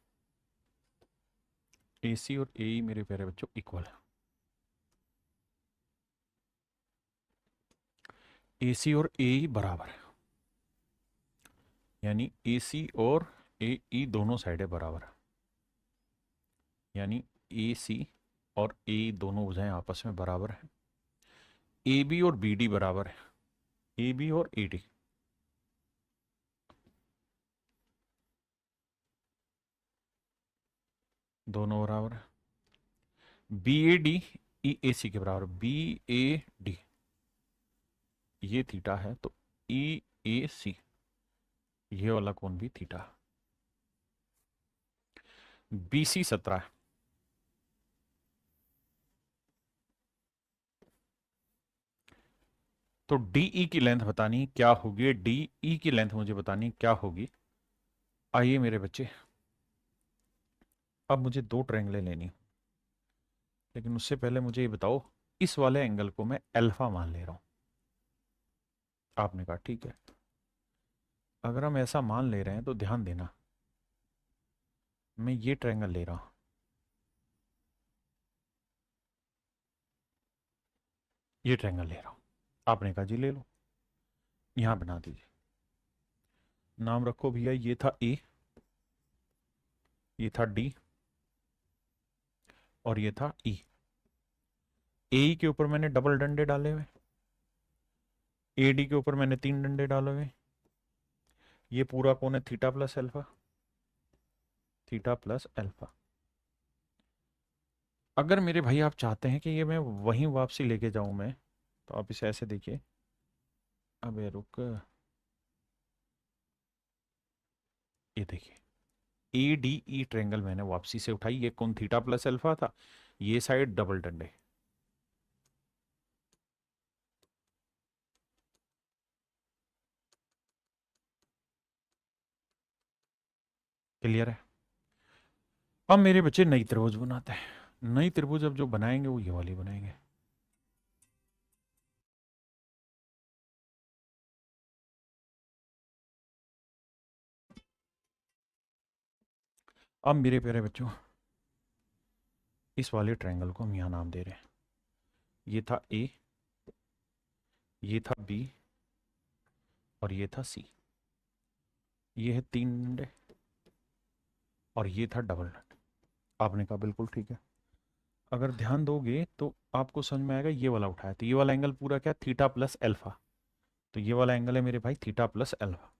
एसी और ए मेरे प्यारे बच्चों इक्वल है, एसी और ए बराबर है, यानी एसी और ए ई दोनों साइडें बराबर है, यानी ए सी और ए दोनों भुजाएं आपस में बराबर है, ए बी और बी डी बराबर है, ए बी और ए डी दोनों बराबर है, B A D E A सी के बराबर, बी ए डी ये थीटा है, तो ई ए सी ये वाला कोण भी थीटा, बी सी 17 है, तो डीई की लेंथ बतानी क्या होगी, डीई की लेंथ मुझे बतानी क्या होगी। आइए मेरे बच्चे, अब मुझे दो ट्रायंगलें लेनी, लेकिन उससे पहले मुझे ये बताओ, इस वाले एंगल को मैं अल्फा मान ले रहा हूं। आपने कहा ठीक है, अगर हम ऐसा मान ले रहे हैं तो ध्यान देना, मैं ये ट्रायंगल ले रहा हूं, ये ट्रायंगल ले रहा हूं, आपने कहा जी ले लो, यहां बना दीजिए, नाम रखो भैया, ये था ए, ये था डी, और ये था ई। ए के ऊपर मैंने डबल डंडे डाले हुए, ए डी के ऊपर मैंने 3 डंडे डाले हुए, ये पूरा कौन है, theta plus alpha, theta plus alpha. अगर मेरे भाई आप चाहते हैं कि ये मैं वहीं वापसी लेके जाऊं मैं, तो आप इसे ऐसे देखिए, अबे रुक, ये देखिए, ए डी ई ट्रेंगल मैंने वापसी से उठाई, ये कौन, थीटा प्लस अल्फा था, ये साइड डबल डंडे, क्लियर है। अब मेरे बच्चे नई त्रिभुज बनाते हैं, नई त्रिभुज अब जो बनाएंगे वो ये वाली बनाएंगे। अब मेरे प्यारे बच्चों, इस वाले ट्रायंगल को हम यहां नाम दे रहे हैं, ये था ए, ये था बी, और ये था सी, ये है 3 डंडे, और ये था डबल डंडे। आपने कहा बिल्कुल ठीक है। अगर ध्यान दोगे तो आपको समझ में आएगा, ये वाला उठाया तो ये वाला एंगल पूरा क्या, थीटा प्लस अल्फा, तो ये वाला एंगल है मेरे भाई थीटा प्लस अल्फा,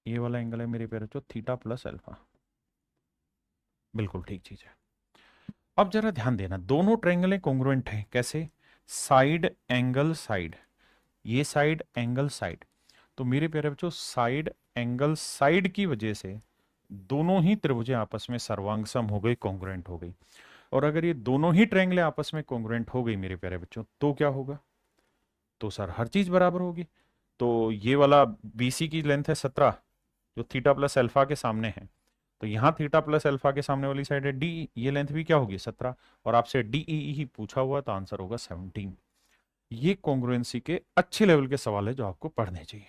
ये वाला एंगल है मेरे प्यारे बच्चों थीटा प्लस अल्फा, बिल्कुल ठीक चीज है। अब जरा ध्यान देना, दोनों ट्रायंगलें कॉन्ग्रुएंट हैं, कैसे, साइड एंगल साइड, ये साइड एंगल साइड, तो मेरे प्यारे बच्चों साइड एंगल साइड की वजह से दोनों ही त्रिभुजें आपस में सर्वांग सम हो गई, कॉन्ग्रुएंट हो गई। और अगर ये दोनों ही ट्रायंगलें आपस में कॉन्ग्रुएंट हो गई मेरे प्यारे बच्चों, तो क्या होगा, तो सर हर चीज बराबर होगी। तो ये वाला बीसी की लेंथ है 17, जो थीटा प्लस अल्फा के सामने है, तो यहाँ थीटा प्लस अल्फा के सामने वाली साइड है डी, ये लेंथ भी क्या होगी 17, और आपसे डी ही पूछा हुआ, तो आंसर होगा 17। ये कॉन्ग्रुएंसी के अच्छे लेवल के सवाल है जो आपको पढ़ने चाहिए।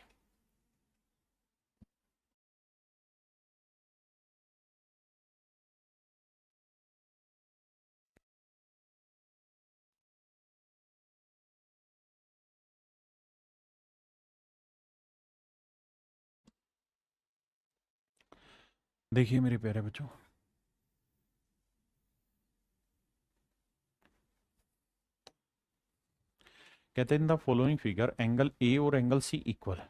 देखिए मेरे प्यारे बच्चों, कहते हैं in the following figure angle A और एंगल सी इक्वल है,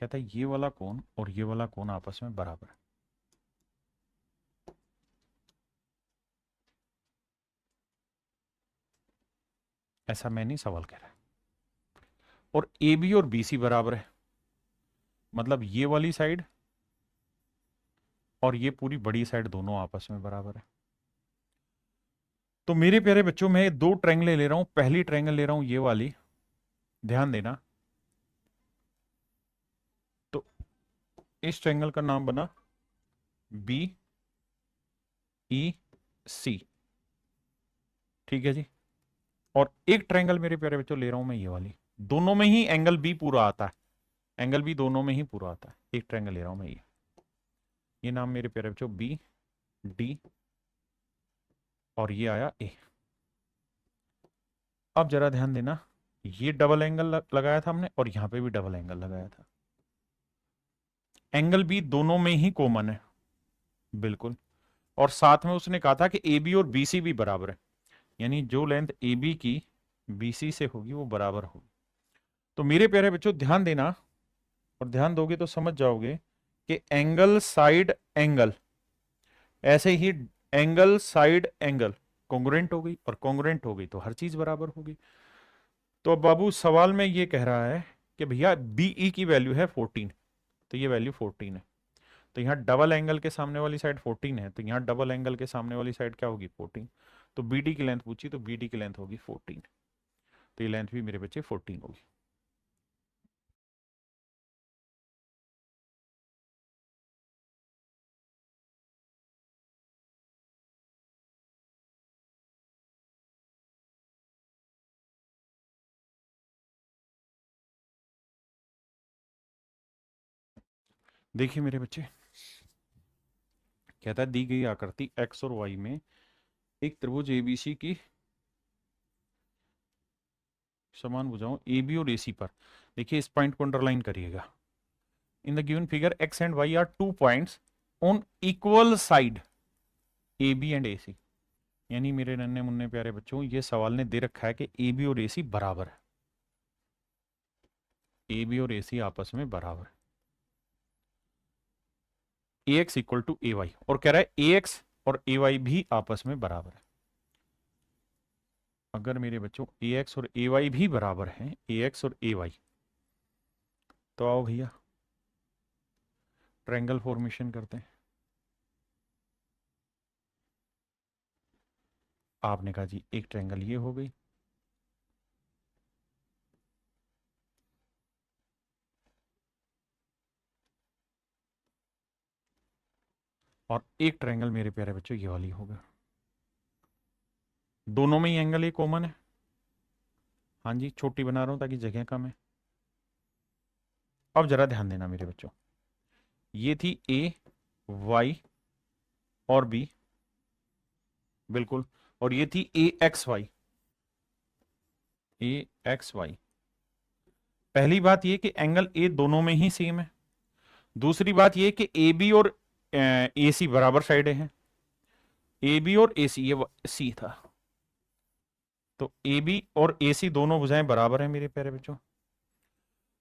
कहता है ये वाला कोण और ये वाला कोण आपस में बराबर है। ऐसा मैं नहीं, सवाल कह रहा है। और ए बी और बी सी बराबर है, मतलब ये वाली साइड और ये पूरी बड़ी साइड दोनों आपस में बराबर है। तो मेरे प्यारे बच्चों, मैं दो ट्रायंगल ले रहा हूं, पहली ट्रायंगल ले रहा हूं ये वाली, ध्यान देना, तो इस ट्रायंगल का नाम बना बी ई सी, ठीक है जी। और एक ट्रायंगल मेरे प्यारे बच्चों ले रहा हूं मैं ये वाली, दोनों में ही एंगल बी पूरा आता है, एंगल बी दोनों में ही पूरा आता है, एक ट्रायंगल ले रहा हूं मैं ये नाम मेरे प्यारे बच्चों बी डी, और ये आया ए। अब जरा ध्यान देना, ये डबल एंगल लगाया था हमने, और यहां पे भी डबल एंगल लगाया था, एंगल बी दोनों में ही कॉमन है, बिल्कुल। और साथ में उसने कहा था कि ए बी और बी सी भी बराबर है, यानी जो लेंथ ए बी की बी सी से होगी वो बराबर होगी। तो मेरे प्यारे बच्चों ध्यान देना, और ध्यान दोगे तो समझ जाओगे कि एंगल साइड एंगल, ऐसे ही एंगल साइड एंगल कॉन्ग्रुएंट हो गई, और कॉन्ग्रुएंट हो गई तो हर चीज बराबर होगी। तो अब बाबू सवाल में ये कह रहा है कि भैया बीई की वैल्यू है 14, तो ये वैल्यू 14 है, तो यहाँ डबल एंगल के सामने वाली साइड 14 है, तो यहाँ डबल एंगल के सामने वाली साइड क्या होगी 14, तो बी डी की लेंथ पूछी, तो बी डी की लेंथ होगी 14, तो ये लेंथ भी मेरे बच्चे 14 होगी। देखिए मेरे बच्चे, कहता है दी गई आकृति एक्स और वाई में एक त्रिभुज एबीसी की समान भुजाओं ए बी और एसी पर, देखिए इस पॉइंट को अंडरलाइन करिएगा। In the given figure X and Y are 2 points on equal side A B and A C. यानी मेरे नन्हे मुन्ने प्यारे बच्चों, ये सवाल ने दे रखा है कि ए बी और ए सी बराबर है, ए बी और ए सी आपस में बराबर है, A X equal to A Y, और कह रहा है ए एक्स और ए वाई भी आपस में बराबर है। अगर मेरे बच्चों ए एक्स और ए वाई भी बराबर हैं, ए एक्स और ए वाई, तो आओ भैया ट्रायंगल फॉर्मेशन करते हैं। आपने कहा जी एक ट्रायंगल ये हो गई, और एक ट्रायंगल मेरे प्यारे बच्चों ये वाली होगा। दोनों में ही एंगल ये कॉमन है। हाँ जी, छोटी बना रहा हूं ताकि जगह कम है। अब जरा ध्यान देना मेरे बच्चों, ये थी ए वाई और बी, बिल्कुल, और ये थी ए एक्स वाई, ए एक्स वाई। पहली बात ये कि एंगल ए दोनों में ही सेम है। दूसरी बात ये कि ए बी और ए सी बराबर साइडें हैं, ए बी और ए सी, ये सी था, तो ए बी और ए सी दोनों भुजाएं बराबर हैं मेरे प्यारे बच्चों।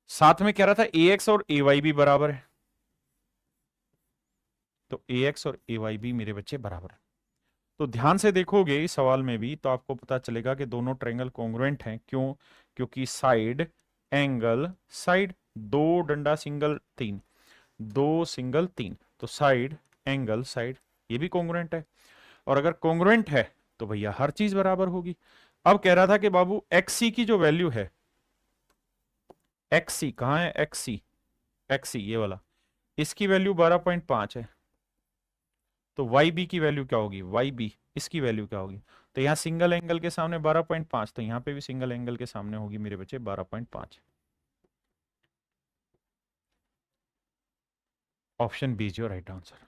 साथ में कह रहा था ए एक्स और ए वाई भी बराबर है, तो ए एक्स और ए वाई भी मेरे बच्चे बराबर है। तो ध्यान से देखोगे इस सवाल में भी तो आपको पता चलेगा कि दोनों ट्रायंगल कॉन्ग्रुएंट हैं। क्यों? क्योंकि साइड एंगल साइड, दो डंडा सिंगल तीन, दो सिंगल तीन, तो साइड एंगल साइड ये भी कॉन्ग्रुएंट है। और अगर कॉन्ग्रुएंट है तो भैया हर चीज बराबर होगी। अब कह रहा था कि बाबू एक्सी की जो वैल्यू है, एक्सी कहां है, एक्सी, एक्सी ये वाला, इसकी वैल्यू 12.5 है, तो वाई बी की वैल्यू क्या होगी, वाई बी इसकी वैल्यू क्या होगी? तो यहां सिंगल एंगल के सामने 12.5, तो यहां पे भी सिंगल एंगल के सामने होगी मेरे बच्चे 12.5। Option B is your right answer.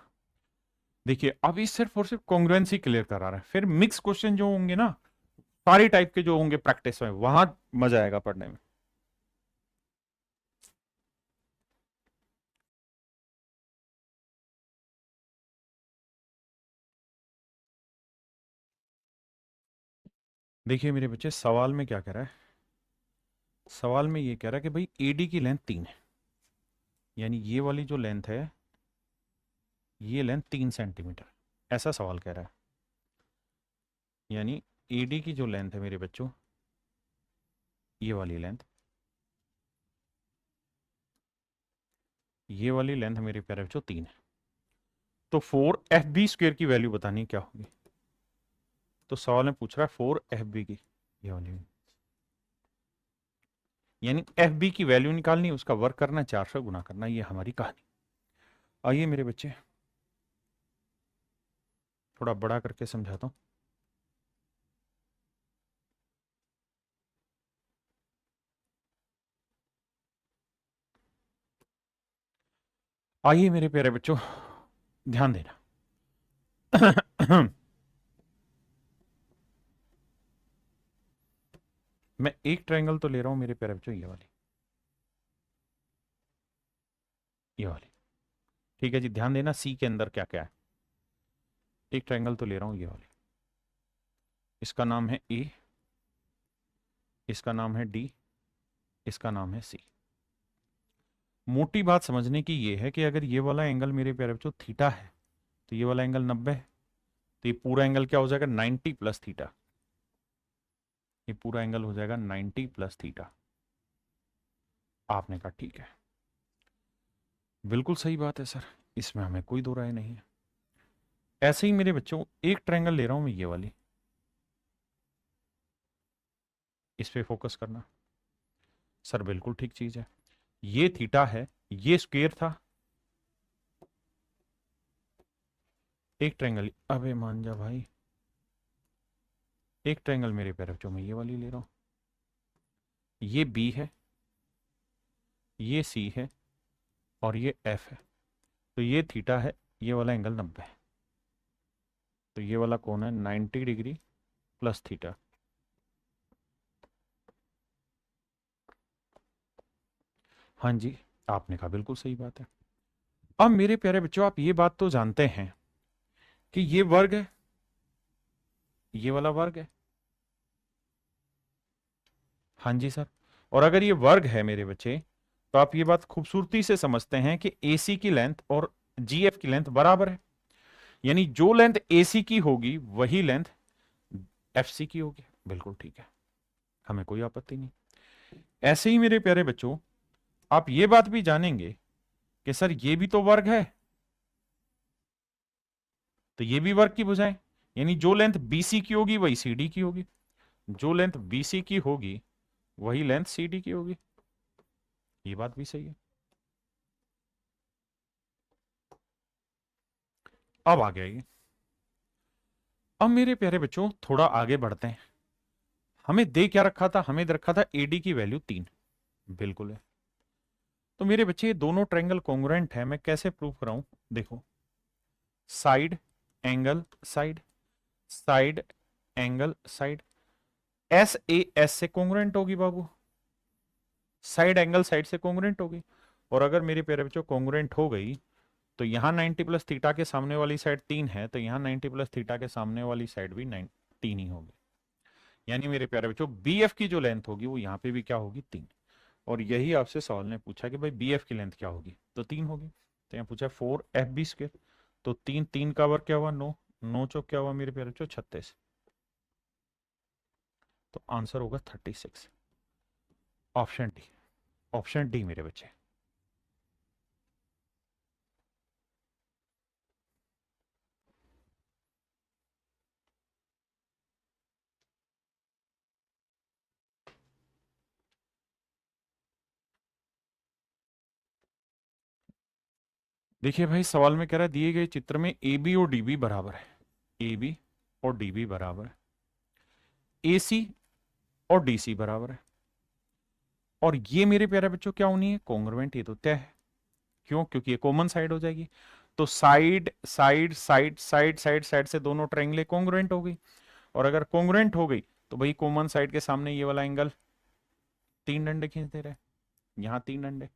देखिए अभी सिर्फ और सिर्फ कॉन्ग्रुएंसी क्लियर करा रहा है, फिर मिक्स क्वेश्चन जो होंगे ना, सारी टाइप के जो होंगे प्रैक्टिस में, वहां मजा आएगा पढ़ने में। देखिए मेरे बच्चे, सवाल में क्या कह रहा है, सवाल में ये कह रहा है कि भाई एडी की लेंथ 3 है, यानी ये वाली जो लेंथ है, ये लेंथ 3 सेंटीमीटर, ऐसा सवाल कह रहा है। यानी एडी की जो लेंथ है मेरे बच्चों, ये वाली लेंथ, ये वाली लेंथ मेरे प्यारे बच्चों 3 है, तो 4 FB² की वैल्यू बतानी क्या होगी। तो सवाल में पूछ रहा है 4 FB की, ये वाली, यानी FB की वैल्यू निकालनी, उसका वर्क करना, 4 से गुना करना, ये हमारी कहानी। आइए मेरे बच्चे थोड़ा बड़ा करके समझाता हूं। आइए मेरे प्यारे बच्चों ध्यान देना। मैं एक ट्रायंगल तो ले रहा हूं मेरे प्यारे बच्चों, ये वाली, ये वाली, ठीक है जी, ध्यान देना सी के अंदर क्या क्या है। एक ट्रायंगल तो ले रहा हूं ये वाली, इसका नाम है ए, इसका नाम है डी, इसका नाम है सी। मोटी बात समझने की ये है कि अगर ये वाला एंगल मेरे प्यारे बच्चों थीटा है, तो ये वाला एंगल 90 है, तो ये पूरा एंगल क्या हो जाएगा, 90 प्लस थीटा, ये पूरा एंगल हो जाएगा 90 प्लस थीटा। आपने कहा ठीक है, बिल्कुल सही बात है सर, इसमें हमें कोई दो राय नहीं है। ऐसे ही मेरे बच्चों एक ट्रायंगल ले रहा हूं मैं, ये वाली, इस पे फोकस करना। सर बिल्कुल ठीक चीज है, ये थीटा है, ये स्क्वायर था। एक ट्रायंगल, अबे मान जा भाई, एक ट्रायंगल मेरे पैर बच्चों में ये वाली ले रहा हूं, ये बी है, ये सी है, और ये एफ है। तो ये थीटा है, ये वाला एंगल 90 है, तो ये वाला कोण है 90 डिग्री प्लस थीटा। हाँ जी, आपने कहा बिल्कुल सही बात है। अब मेरे प्यारे बच्चों, आप ये बात तो जानते हैं कि ये वर्ग है, ये वाला वर्ग है। हाँ जी सर। और अगर ये वर्ग है मेरे बच्चे, तो आप ये बात खूबसूरती से समझते हैं कि AC की लेंथ और GF की लेंथ बराबर है, यानी जो लेंथ AC की होगी वही लेंथ FC की होगी। बिल्कुल ठीक है, हमें कोई आपत्ति नहीं। ऐसे ही मेरे प्यारे बच्चों, आप ये बात भी जानेंगे कि सर ये भी तो वर्ग है, तो ये भी वर्ग की भुजाएं, यानी जो लेंथ BC की होगी वही CD की होगी, जो लेंथ BC की होगी वही लेंथ CD की होगी। ये बात भी सही है। अब आ गया ये। अब मेरे प्यारे बच्चों थोड़ा आगे बढ़ते हैं। हमें दे क्या रखा था, हमें दे रखा था AD की वैल्यू 3। बिल्कुल है। तो मेरे बच्चे ये दोनों ट्रायंगल कॉन्ग्रुएंट है, मैं कैसे प्रूव कराऊं? देखो, side angle side, side angle side, SAS से कॉन्ग्रुएंट होगी बाबू, साइड एंगल साइड से कॉन्ग्रुएंट होगी। और अगर मेरे प्यारे बच्चों कॉन्ग्रुएंट हो गई, तो यहां 90 प्लस थीटा के सामने वाली साइड 3 है, तो यहां 90 प्लस थीटा के सामने वाली साइड भी 3 ही होगी। यानी मेरे प्यारे बच्चों BF की जो लेंथ होगी वो यहाँ पे भी क्या होगी? 3। और यही आपसे सवाल ने पूछा कि भाई BF की लेंथ क्या होगी, तो 3 होगी। तो यहाँ पूछा 4FB², तो 3 3 का वर्ग क्या हुआ? 9, 9 चौक क्या हुआ मेरे प्यारे बच्चों? 36। तो आंसर होगा 36, ऑप्शन डी। ऑप्शन डी मेरे बच्चे। देखिए भाई, सवाल में कह रहा है दिए गए चित्र में AB और DB बराबर है, AB और DB बराबर है, AC और DC बराबर है, और ये मेरे प्यारे बच्चों क्या होनी है? कॉन्ग्रुएंट। ये तो तय है। क्यों? क्योंकि ये कॉमन साइड हो जाएगी। तो side side side side side side से दोनों ट्रायंगल कॉन्ग्रुएंट हो गई, और अगर कॉन्ग्रुएंट हो गई तो भाई कॉमन साइड के सामने ये वाला एंगल 3 डंडे खींच दे रहे, यहाँ 3 डंडे,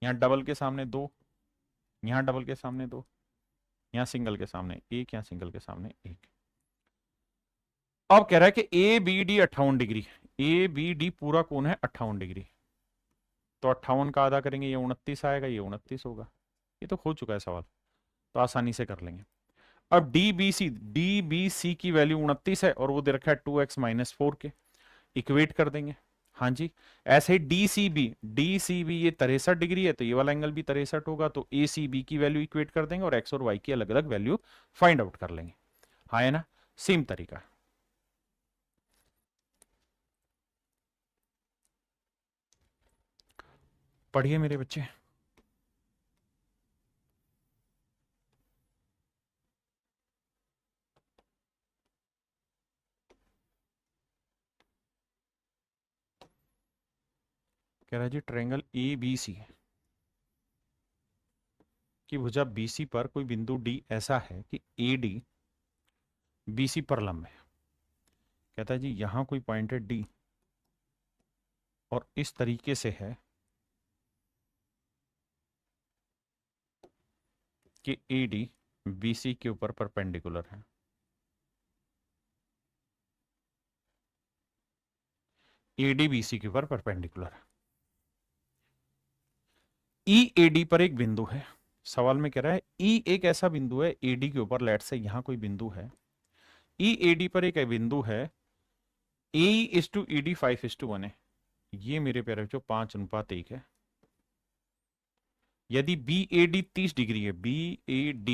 यहाँ डबल के सामने 2, यहाँ डबल के सामने 2, यहाँ सिंगल के सामने 1, यहाँ सिंगल के सामने 1। अब कह रहा है कि ABD 58 डिग्री, ABD पूरा कोण है 58 डिग्री, तो 58 का आधा करेंगे, ये 29 आएगा, ये 29 होगा। ये तो हो चुका है सवाल, तो आसानी से कर लेंगे। अब DBC की वैल्यू 29 है, और वो दे रखा है 2x-4 के, इक्वेट कर देंगे। हाँ जी। ऐसे ही DCB ये 63 डिग्री है, तो ये वाला एंगल भी 63 होगा, तो ACB की वैल्यू इक्वेट कर देंगे, और एक्स और वाई की अलग अलग वैल्यू फाइंड आउट कर लेंगे। हाँ है ना, सेम तरीका। पढ़िए मेरे बच्चे। कह रहा है जी ट्रायंगल ABC की भुजा BC पर कोई बिंदु D ऐसा है कि AD BC पर लंब है। कहता है जी यहां कोई पॉइंट है D, और इस तरीके से है कि AD BC के ऊपर परपेंडिकुलर है। AD BC के ऊपर परपेंडिकुलर है। EAD पर एक बिंदु है। सवाल में कह रहा है E एक ऐसा बिंदु है AD के ऊपर, लेट से यहां कोई बिंदु है, EAD पर एक बिंदु है, AE:ED 5:1 है। ये मेरे प्यारे बच्चों 5:1 है। यदि BAD 30 डिग्री है, BAD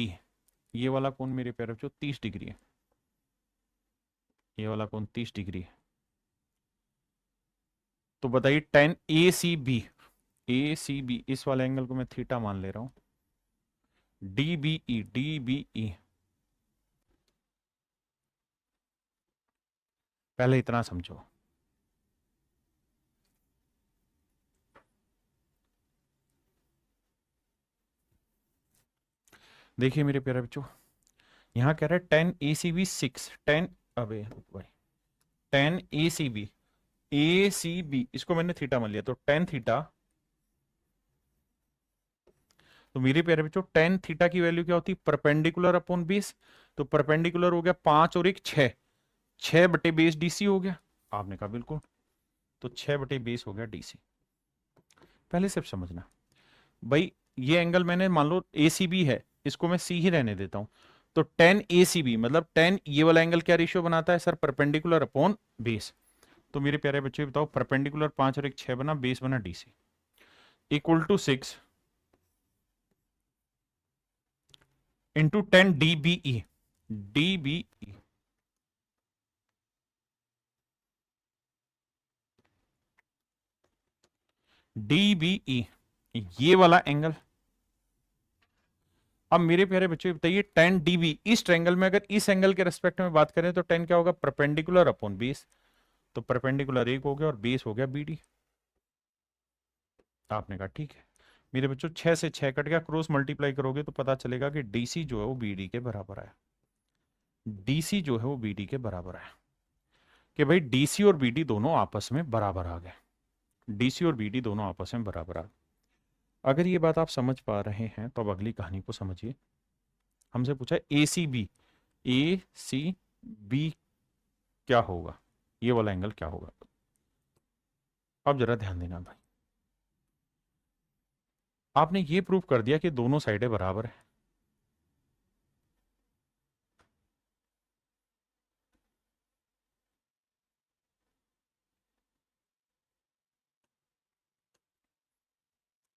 ये वाला कोण मेरे प्यारे बच्चों 30 डिग्री है, ये वाला कोण 30 डिग्री है, तो बताइए tan ACB इस वाले एंगल को मैं थीटा मान ले रहा हूं, DBE पहले इतना समझो। देखिए मेरे प्यारे बच्चों, यहाँ कह रहा है 10 ACB 6 10, अबे भाई 10 ACB इसको मैंने थीटा मान लिया, तो 10 थीटा, तो मेरे प्यारे बच्चों 10 थीटा की वैल्यू क्या होती है, परपेंडिकुलर अपॉन बेस। तो परपेंडिकुलर हो गया 5 और 1 6, 6/बेस डीसी हो गया। आपने कहा बिल्कुल, तो 6/बेस हो गया डीसी। पहले सिर्फ समझना भाई, ये एंगल मैंने मान लो एसीबी है, इसको मैं सी ही रहने देता हूं। तो 10 ACB मतलब 10, ये वाला एंगल क्या रेशियो बनाता है सर, परपेंडिकुलर अपॉन बेस। तो मेरे प्यारे बच्चे बताओ, परपेंडिकुलर 5 और 1 6 बना, बेस बना DC, equal to 6 into 10 DBE। DBE DBE ये वाला एंगल। अब मेरे प्यारे बच्चे बताइए 10 dB इस ट्रायंगल में, अगर इस एंगल के रेस्पेक्ट में बात करें तो 10 क्या होगा, परपेंडिकुलर अपॉन बेस। तो परपेंडिकुलर 1 हो गया और बेस हो गया BD। आपने कहा ठीक है। मेरे बच्चों 6 से 6 कट गया, क्रॉस मल्टीप्लाई करोगे तो पता चलेगा कि DC जो है वो BD के बराबर है। DC जो है वो BD के बराबर है, कि भाई DC और BD दोनों आपस में बराबर आ गए। DC और BD दोनों आपस में बराबर आ गए। अगर ये बात आप समझ पा रहे हैं तो अब अगली कहानी को समझिए। हमसे पूछा है ACB, ACB क्या होगा, ये वाला एंगल क्या होगा। अब जरा ध्यान देना भाई, आपने ये प्रूव कर दिया कि दोनों साइडें बराबर है।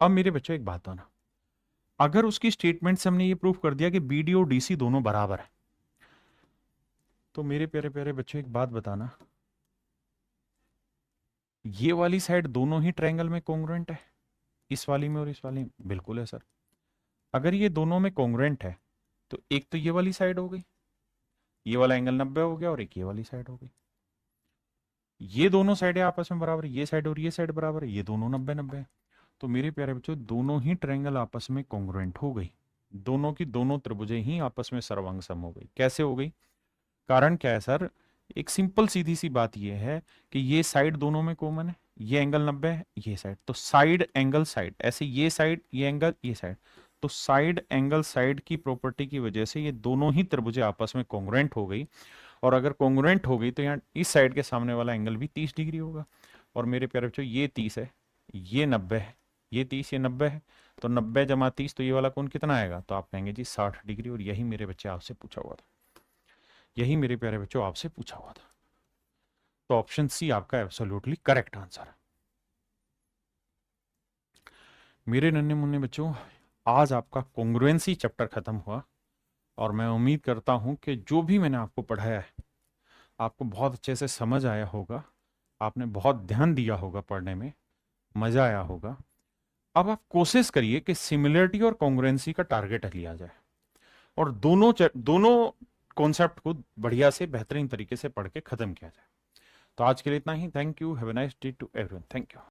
अब मेरे बच्चों एक बात ना, अगर उसकी स्टेटमेंट से हमने ये प्रूव कर दिया कि BD और DC दोनों बराबर है, तो मेरे प्यारे प्यारे बच्चों एक बात बताना, ये वाली साइड दोनों ही ट्रायंगल में कॉन्ग्रुएंट है, इस वाली में और इस वाली में। बिल्कुल है सर। अगर ये दोनों में कॉन्ग्रुएंट है तो एक तो ये वाली साइड हो गई, ये वाला एंगल 90 हो गया, और एक ये वाली साइड हो गई। ये दोनों साइडें आपस में बराबर है, ये साइड और ये साइड बराबर है, ये दोनों 90-90 है। तो मेरे प्यारे बच्चों दोनों ही ट्रायंगल आपस में कॉन्ग्रुएंट हो गई, दोनों की दोनों त्रिभुजें ही आपस में सर्वांग सम हो गई। कैसे हो गई, कारण क्या है सर, एक सिंपल सीधी सी बात यह है कि ये साइड दोनों में कॉमन है, ये एंगल 90 है, ये साइड, तो साइड एंगल साइड, ऐसे ये साइड ये एंगल ये साइड, तो साइड एंगल साइड की प्रॉपर्टी की वजह से ये दोनों ही त्रिभुजें आपस में कॉन्ग्रुएंट हो गई। और अगर कॉन्ग्रुएंट हो गई तो यहाँ इस साइड के सामने वाला एंगल भी 30 डिग्री होगा। और मेरे प्यारे बच्चों ये 30 है, ये 90 है, ये 30 ये 90 है, तो 90 जमा 30, तो ये वाला कोण कितना आएगा, तो आप कहेंगे जी 60 डिग्री। और यही मेरे बच्चे आपसे पूछा हुआ था, यही मेरे प्यारे बच्चों आपसे पूछा हुआ था। तो ऑप्शन सी आपका एब्सोल्युटली करेक्ट आंसर है। मेरे नन्हे मुन्ने बच्चों, आज आपका कॉन्ग्रुएंसी चैप्टर खत्म हुआ, और मैं उम्मीद करता हूं कि जो भी मैंने आपको पढ़ाया है आपको बहुत अच्छे से समझ आया होगा, आपने बहुत ध्यान दिया होगा पढ़ने में, मजा आया होगा। अब आप कोशिश करिए कि सिमिलरिटी और कॉन्ग्रुएंसी का टारगेट लिया जाए, और दोनों कॉन्सेप्ट को बढ़िया से बेहतरीन तरीके से पढ़ के खत्म किया जाए। तो आज के लिए इतना ही। Thank you, have a nice day to everyone. Thank you.